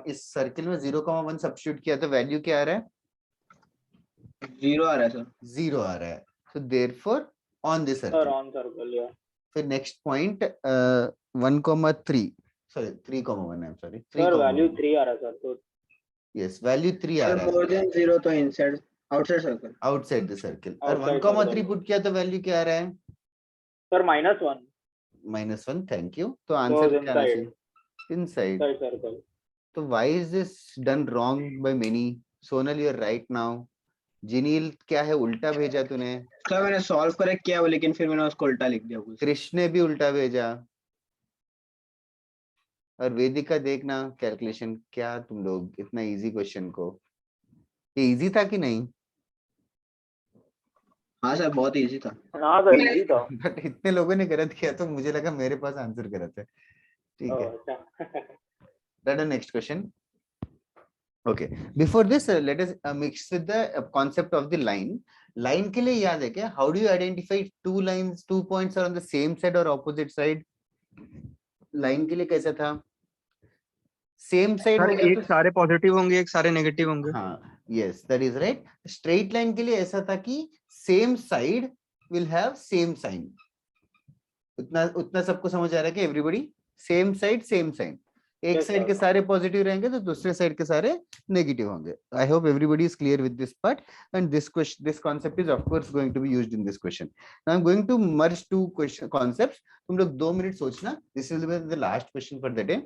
इस सर्किल में 0,1 सब्स्टिट्यूट किया तो वैल्यू क्या आ रहा है? 0 आ रहा है सर। 0 आ रहा है। So therefore on the Sir, circle. on circle, yeah. फिर next point 1,3 sorry 3,1 I'm sorry Sir, value 3,1 3 आ रहा है सर, तो yes value 3 आ सर रहा है मोर देन 0 तो inside outside circle. outside the circle और Outside 1,3 circle. पुट किया तो वैल्यू क्या आ रहा है? सर -1. -1 thank you. तो So आंसर क्या आना inside, चाहिए? इनसाइड। inside circle. तो why is this done wrong by many? Sonal you are right now. जिनील क्या है उल्टा भेजा तूने। सर मैंने सॉल्व करेक्ट किया वो, लेकिन फिर मैंने उसको उल्टा लिख दिया कुछ। कृष्ण ने भी उल्टा भेजा। और वेदिका देखना कैलकुलेशन क्या तुम लोग इतना इजी क्वेश्चन को, ये इजी था कि नहीं? हाँ सर बहुत इजी था। हाँ सर, easy था. बट इतने लोगों ने गलत किया तो मुझे लगा मेरे पास आंसर गलत है। ठीक है, अच्छा. that is next question. Okay, before this let us mix with the concept of the line. Line के लिए याद है क्या? How do you identify two lines, two points are on the same side or opposite side? Line के लिए कैसा था? Same side sir हो गया एक तो सारे पॉजिटिव होंगे, एक सारे नेगेटिव होंगे। हाँ yes that is right. Straight line के लिए ऐसा था कि same side will have same sign. उतना उतना सबको समझ आ रहा है कि everybody same side same sign. एक Yes, साइड sir. के सारे पॉजिटिव रहेंगे तो दूसरे साइड के सारे नेगेटिव होंगे। I hope everybody is clear with this part and this question this concept is of course going to be used in this question. Now I am going to merge two question concepts. तुम लोग 2 minute सोचना, this will be the last question for the day.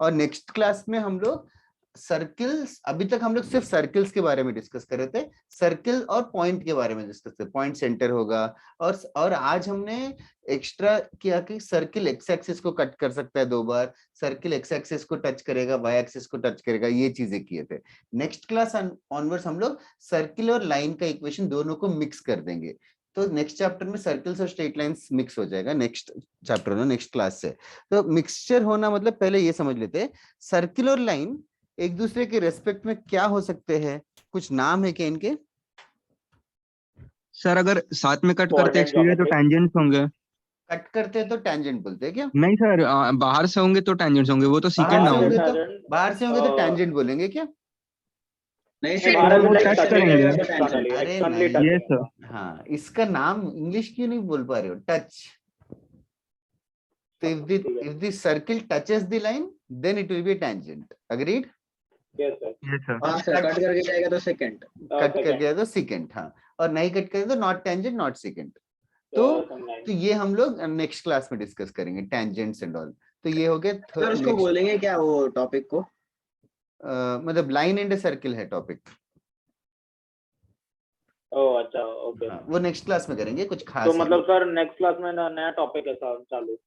और next class में हम लोग circles, अभी तक हम लोग सिर्फ सर्किल्स के बारे में डिस्कस कर रहे थे, सर्किल और पॉइंट के बारे में डिस्कस कर, पॉइंट सेंटर होगा। और आज हमने एक्स्ट्रा किया कि सर्किल एक्स एक्सिस को कट कर सकता है 2 बार, सर्किल एक्स एक्सिस को टच करेगा, वाई एक्सिस को टच करेगा, ये चीजें किए थे। नेक्स्ट क्लास ऑनवर्ड्स हम लोग सर्किल और लाइन का इक्वेशन दोनों को मिक्स कर देंगे। तो नेक्स्ट चैप्टर में सर्कल्स और स्ट्रेट लाइंस मिक्स हो जाएगा नेक्स्ट चैप्टर में, नेक्स्ट क्लास से। तो मिक्सचर होना मतलब पहले ये समझ लेते हैं, सर्किल और लाइन एक दूसरे के रेस्पेक्ट में क्या हो सकते हैं? कुछ नाम है क्या इनके? सर अगर साथ में कट करते Coordinate एक्सटीरियर तो geometry. टेंजेंट्स होंगे। कट करते हैं तो टैंजेंट बोलते हैं क्या? नहीं सर, बाहर से होंगे तो टेंजेंट्स होंगे, वो तो सीकेंड ना बाहर से होंगे। होंगे तो बाहर से होंगे तो टैंजेंट बोलेंगे क्या? नहीं सर, सर बाहर वो में टच like करेंगे। touching externally, अरे externally नहीं, यस touching. सर। हाँ इसका नाम इंग्लिश क्यों नहीं बोल पा रहे हो? टच। तो if the circle touches the line then it will be a tangent. Agreed? Yes, sir. Yes sir. हाँ सर कट करके जाएगा तो सेकंड। कट कर Second. गया तो सेकंड, हाँ, और नहीं कट करे तो not tangent not second. Some line. तो ये हम लोग नेक्स्ट क्लास में डिस्कस करेंगे, टेंजेंट्स एंड ऑल। तो ये हो गया सर उसको next, बोलेंगे क्या वो टॉपिक को? मतलब लाइन एंड सर्किल है टॉपिक। Oh, अच्छा, okay. हाँ, वो नेक्स्ट क्लास में करेंगे, कुछ खास तो है मतलब सर नेक्स्ट क्लास में नया टॉपिक है सर चालू,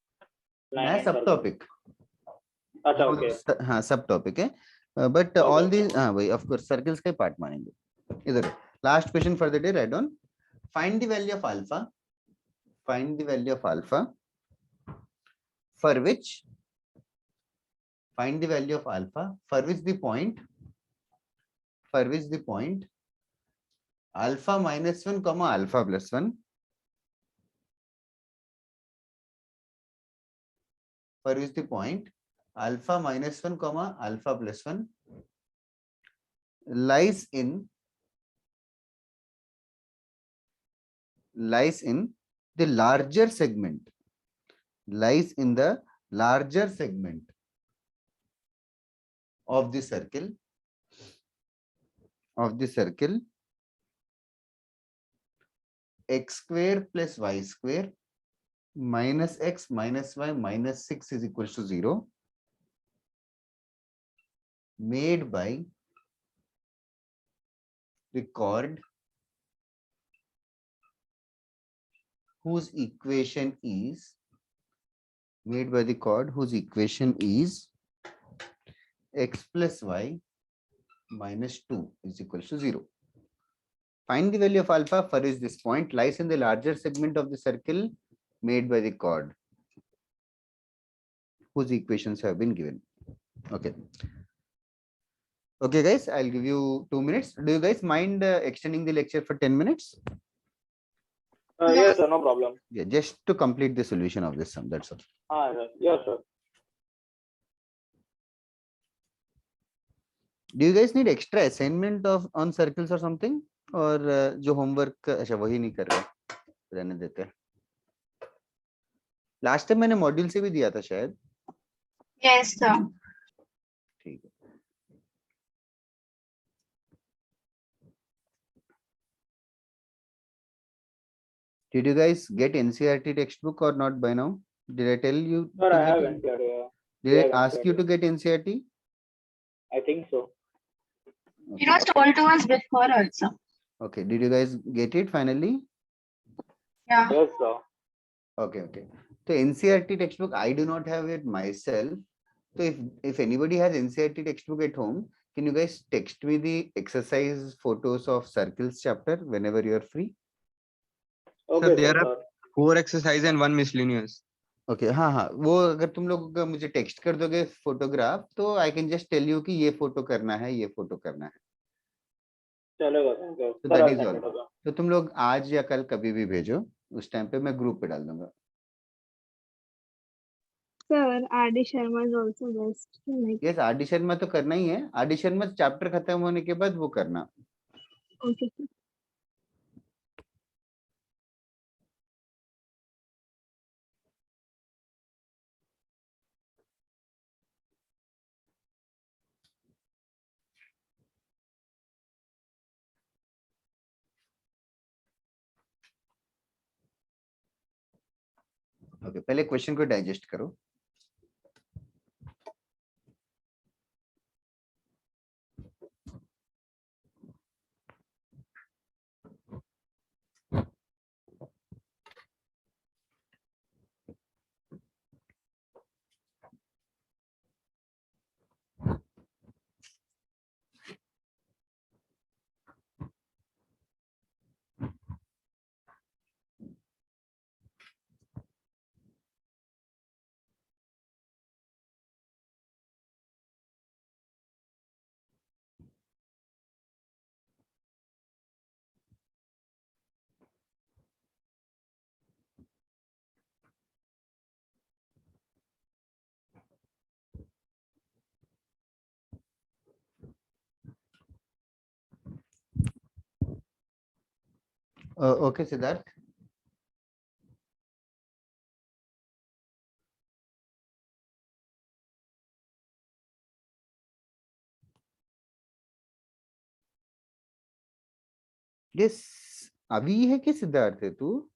नया लाइन एंड सब सर्कल. टॉपिक। अच्छा, ओके. हाँ सब टॉपिक है, बट ऑल दी हाँ भाई ऑफ कोर्स सर्कल्स का पार्ट मानेंगे। इधर last question for the day, right on. Find the value of alpha, find the value of alpha for which, find the value of alpha for which the point, for which the point alpha minus 1 comma alpha plus 1, for which the point alpha minus 1 comma alpha plus 1 lies in the larger segment, lies in the larger segment of the circle, x square plus y square minus x minus y minus 6 is equals to 0, made by the chord whose equation is, made by the chord whose equation is x plus y minus 2 is equals to 0. Find the value of alpha for which this point lies in the larger segment of the circle made by the chord whose equations have been given. Okay. Okay, guys, I'll give you 2 minutes. Do you guys mind extending the lecture for 10 minutes? Yes, sir, no problem. Yeah, just to complete the solution of this sum. That's all. Sir. Yes, sir. Do you guys need extra assignment of on circles or something? और जो homework अच्छा वही नहीं कर रहे, रहने देते हैं. लास्ट टाइम मैंने मॉड्यूल से भी दिया था शायद. Yes, sir. ठीक है. Did you guys get NCERT textbook or not by now? Did I tell you? Sir, to I get have it? entered. Did Yeah, I ask you to get NCERT? I think so. It was told to us before also. Okay. Did you guys get it finally? Yeah. Yes, sir. Okay. Okay. So NCERT textbook, I do not have it myself. So if anybody has NCERT textbook at home, can you guys text me the exercise photos of circles chapter whenever you are free? Okay, there sir. are 4 exercise and 1 miscellaneous. Okay हाँ हाँ वो अगर तुम लोग मुझे text कर दोगे photograph तो I can just tell you कि ये फोटो करना है ये फोटो करना है. चलेगा तो दैट इज ऑल. तो तुम लोग आज या कल कभी भी भेजो, उस टाइम पे मैं ग्रुप पे डाल दूंगा. Sir, R.D. Sharma is also best. Like, yes R D Sharma तो करना ही है. आर डी शर्मा चैप्टर खत्म होने के बाद वो करना. okay. ओके पहले क्वेश्चन को डाइजेस्ट करो. ओके सिद्धार्थ. यस अभी है कि सिद्धार्थ है तू?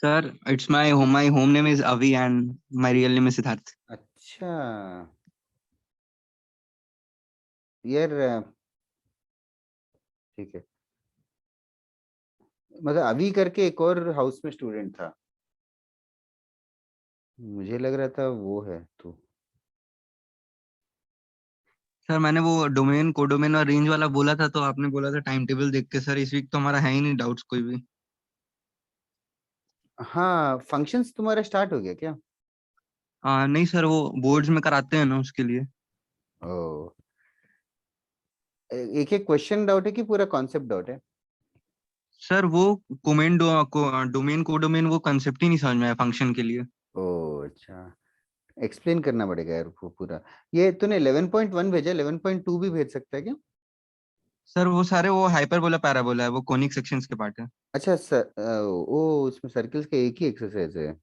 Sir, it's my home name is Avi and my real name is Siddharth. अच्छा यार ठीक है. मतलब अभी करके एक और हाउस में स्टूडेंट था, मुझे लग रहा था वो है तू. सर मैंने वो डोमेन कोडोमेन और रेंज वाला बोला था तो आपने बोला था टाइम टेबल देख के. सर इस वीक तो हमारा है ही नहीं डाउट्स कोई भी. हाँ फंक्शंस तुम्हारा स्टार्ट हो गया क्या? नहीं सर वो बोर्ड्स में कराते हैं ना उसके लिए. ओ एक एक क्वेश्चन डाउट है कि पूरा कॉन्सेप्ट डाउट है? सर वो डोमेन कोडोमेन वो कंसेप्ट ही नहीं समझ में आया फंक्शन के लिए. ओ अच्छा एक्सप्लेन करना पड़ेगा यार वो पूरा. ये तूने 11.1 भेजा, 11.2 भी भेज सकता है क्या? सर वो सारे वो हाइपरबोला पैराबोला है, वो कोनिक सेक्शंस के पार्ट है. अच्छा सर ओ उसमें सर्कल्स का एक ही एक्सरसाइज है.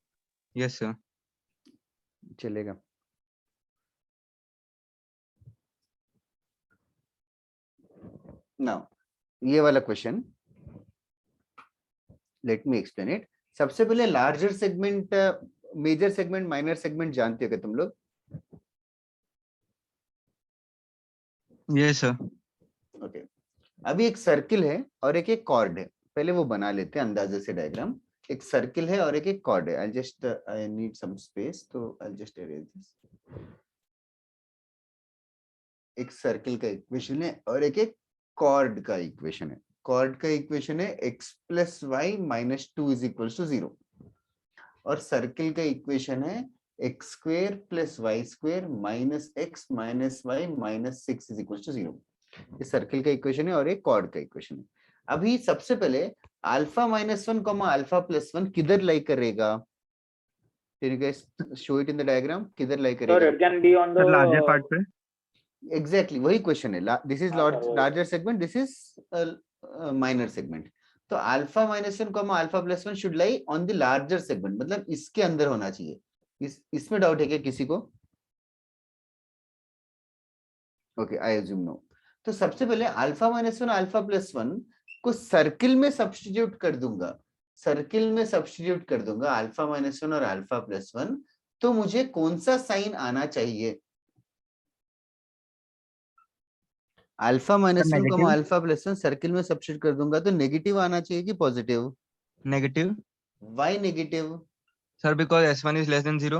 Yes sir. चलेगा. नाउ ये वाला question let me explain it. सबसे पहले larger segment, major segment, minor segment जानते हो क्या तुम लोग? Yes sir. ओके अभी एक सर्किल है और एक कॉर्ड है. पहले वो बना लेते हैं अंदाजे से डायग्राम. एक सर्किल है और एक कॉर्ड है. आई नीड सम स्पेस तो आई जस्ट एरेज दिस. एक सर्किल का इक्वेशन है और एक कॉर्ड का इक्वेशन है. कॉर्ड का इक्वेशन है x + y - 2 = 0 और सर्किल का इक्वेशन है x square plus y square minus x minus y minus 6 is equals to 0. ये सर्किल का इक्वेशन है और एक कॉर्ड का इक्वेशन है. अभी सबसे पहले alpha minus 1 comma alpha plus 1 किधर लाई करेगा? Can you guys show it in the diagram? किधर लाई Sir, करेगा? it can be on the larger part पे. Exactly, वही क्वेश्चन है. This is हाँ, sir, वही. larger segment, this is minor segment. तो alpha minus 1 comma alpha plus 1 should lie on the larger segment, मतलब इसके अंदर होना चाहिए. इसमें डाउट है क्या किसी को? Okay, I assume no. तो सबसे पहले अल्फा माइनस 1 अल्फा प्लस 1 को सर्किल में सब्स्टिट्यूट कर दूंगा. सर्किल में सब्स्टिट्यूट कर दूंगा अल्फा माइनस 1 और अल्फा प्लस 1. तो मुझे कौन सा साइन आना चाहिए? Alpha minus 1 comma alpha plus 1 circle में सब्स्टिट्यूट कर दूंगा तो नेगेटिव आना चाहिए कि positive? Negative. Why negative? Sir, because S1 is less than 0.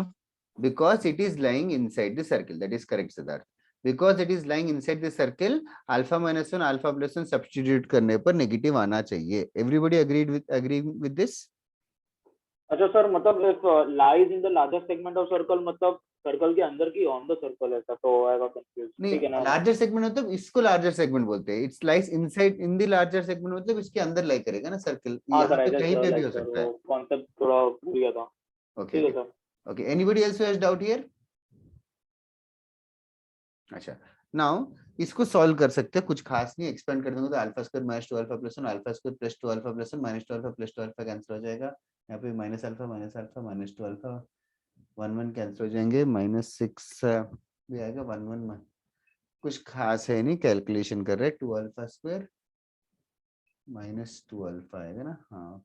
Because it is lying inside the circle. That is correct, Siddharth. Because it is lying inside the circle, alpha minus 1 alpha plus 1 substitute करने पर negative आना चाहिए. Everybody agree with this? अच्छा sir, मतलब if lies in the larger segment of circle, मतलब circle के अंदर की on the circle, ऐसा तो आएगा कंफ्यूज. ठीक है नहीं, ना? larger segment मतलब इसको larger segment बोलते हैं. It's lies inside in the larger segment मतलब इसके अंदर lie करेगा ना सर्कल. हाँ यहाँ सर, पे कहीं पे भी हो सकता है. कॉन्सेप्ट थोड़ा भूल गया था. Okay. ठीक है sir. Okay. Anybody else who has doubt here? अच्छा. Now इसको सॉल्व कर सकते हैं, कुछ खास नहीं. एक्सपेंड कर दूंगा तो alpha square minus 2 alpha plus 1 alpha square plus 2 alpha plus 1 minus 2 alpha plus 2 alpha cancel हो जाएगा. यहाँ पे minus alpha minus 2 alpha 1 1 cancel हो जाएंगे. माइनस 6 भी आएगा. 1 1 कुछ खास है नहीं. कैलकुलेशन कर रहे हैं. 2 अल्फा स्क्वायर माइनस 2 अल्फा आएगा ना. हाँ,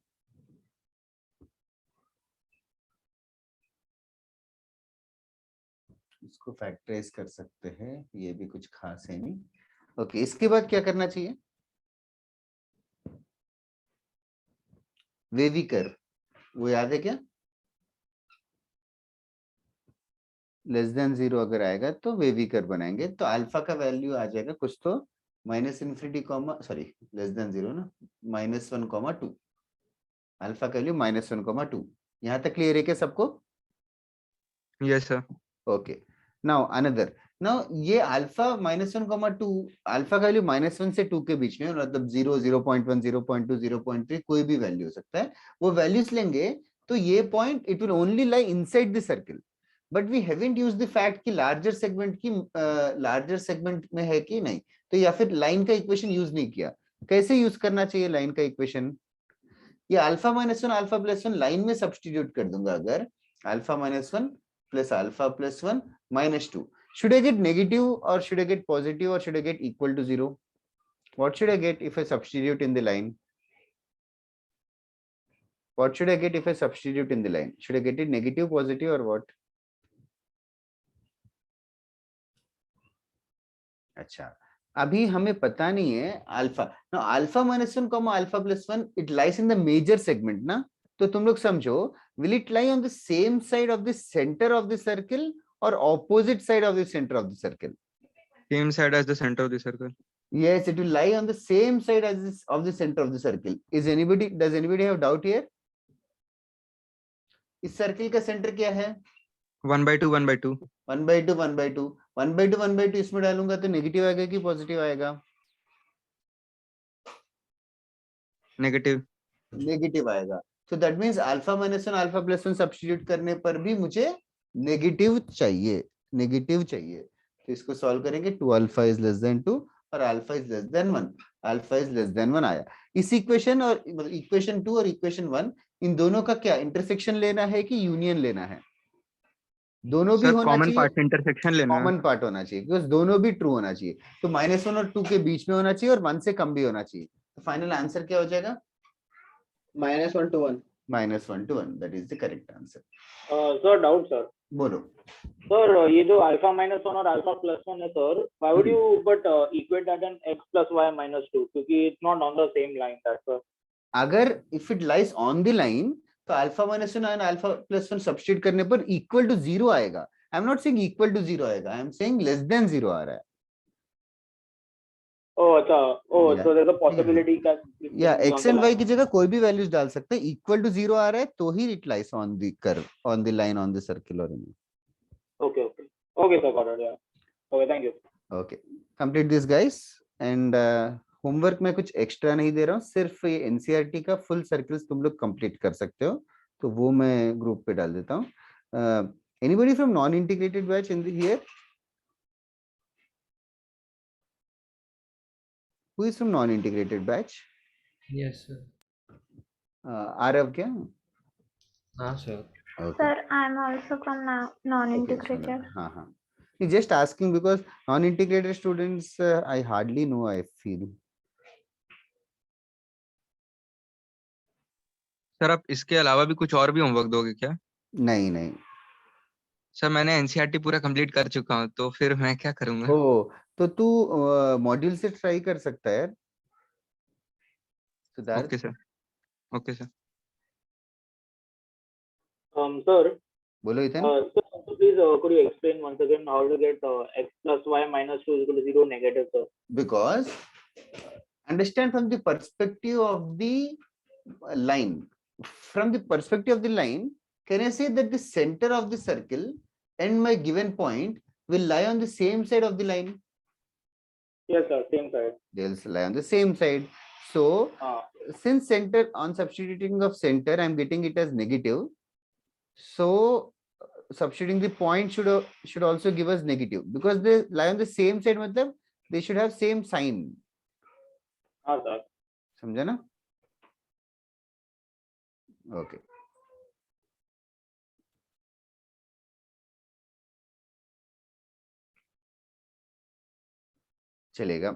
इसको फैक्टराइज कर सकते हैं. ये भी कुछ खास है नहीं. ओके, इसके बाद क्या करना चाहिए? वेवी कर्व, वो याद है क्या? लेस देन 0 अगर आएगा तो वेवी कर्व बनाएंगे. तो अल्फा का वैल्यू आ जाएगा कुछ तो minus infinity comma sorry less than 0 ना, माइनस 1 कॉमा 2. अल्फा का वैल्यू माइनस 1 कॉमा 2. यहाँ तक क्लियर है क्या सबको? Yes sir. Okay. Now another. Now ये अल्फा माइनस 1 कॉमा 2, अल्फा का वैल्यू माइनस 1 से 2 के बीच में, मतलब 0 0.1 0.2 0.3 कोई भी वैल्यू हो सकता है. वो वैल्यूज लेंगे तो ये point it will only lie inside the circle. But we haven't used the fact कि लार्जर सेगमेंट में है कि नहीं. तो या फिर लाइन का इक्वेशन यूज नहीं किया. कैसे यूज करना चाहिए लाइन का इक्वेशन? ये alpha minus 1 alpha plus 1 line में सब्स्टिट्यूट कर दूंगा. अगर alpha minus 1 plus alpha plus 1 minus 2. Should I get negative or should I get positive or should I get equal to 0? What should I get if I substitute in the line? What should I get if I substitute in the line? Should I get it negative, positive or what? अच्छा, अभी हमें पता नहीं है alpha. Now alpha minus 1 comma alpha plus 1 it lies in the major segment ना. तो तुम लोग समझो, will it lie on the same side of the center of the circle or opposite side of the center of the circle? Same side as the center of the circle. Yes, it will lie on the same side as this of the center of the circle. Does anybody have doubt here? इस circle का centre क्या है? 1/2 1/2. 1/2 1/2 1/2 1/2 इसमें डालूंगा तो negative आएगा कि positive आएगा? नेगेटिव. नेगेटिव आएगा. So that means alpha minus 1 alpha plus 1 substitute करने पर भी मुझे नेगेटिव चाहिए. नेगेटिव चाहिए. तो इसको सॉल्व करेंगे. 2 अल्फा इज लेस देन 2 और alpha is less than 1. Alpha is less than 1 आया. इस इक्वेशन और इक्वेशन 2 और इक्वेशन 1 इन दोनों का क्या इंटरसेक्शन लेना है कि यूनियन लेना है? दोनों भी होना कॉमन चाहिए. पार्ट इंटरसेक्शन लेना है. कॉमन पार्ट होना चाहिए बिकॉज दोनों भी ट्रू होना चाहिए. तो माइनस 1 और 2 के बीच में होना चाहिए और 1 से कम भी होना चाहिए. तो फाइनल आंसर क्या हो जाएगा? -1 to 1. -1 to 1. That is the correct answer. Sir doubt sir. बोलो. सर ये जो अल्फा माइनस 1 और अल्फा प्लस 1 है sir, why would you but equate that an x plus y minus 2 क्योंकि it's not on the same line. That's sir. अगर if it lies on the line तो alpha minus 1 और alpha plus 1 substitute करने पर equal to 0 आएगा. I am not saying equal to 0 आएगा. I am saying less than 0 आ रहा है. ओह अच्छा. Oh Yeah. So there is a possibility that या x एंड y की जगह कोई भी वैल्यूज डाल सकते हैं. इक्वल टू 0 आ रहा है तो ही it lies on the curve, on the line, on the circle और Okay, okay. Okay, sir, got it. Yeah. Okay, thank you. Okay complete this guys and homework में कुछ एक्स्ट्रा नहीं दे रहा हूँ, सिर्फ ये एनसीईआरटी का फुल सर्कल्स तुम लोग कंप्लीट कर सकते हो, तो वो मैं ग्रुप पे डाल देता हूँ. Anybody from non integrated batch in the here? Who is from non integrated batch? Yes sir. Aarav क्या? हाँ sir. Okay Sir, I'm also from non-integrated. हाँ हाँ, just asking because non-integrated students I hardly know, I feel. Sir आप इसके अलावा भी कुछ और भी होमवर्क दोगे क्या? नहीं नहीं. सर मैंने एनसीईआरटी पूरा कंप्लीट कर चुका हूँ, तो फिर मैं क्या करूंगा? ओ तो तू मॉड्यूल से ट्राई कर सकता है यार Siddharth. Okay sir. Okay sir. Sir, बोलो Ethan. sir, please could you explain once again how to get x plus y minus 2 is equal to 0 negative, sir? Because understand from the perspective of the line. From the perspective of the line, can I say that the center of the circle and my given point will lie on the same side of the line? Yes, sir, same side. They'll lie on the same side. So since center, on substituting of center, I'm getting it as negative. So substituting the point should also give us negative because they lie on the same side. मतलब they should have same sign. हाँ sir. समझा ना? Okay. चलेगा.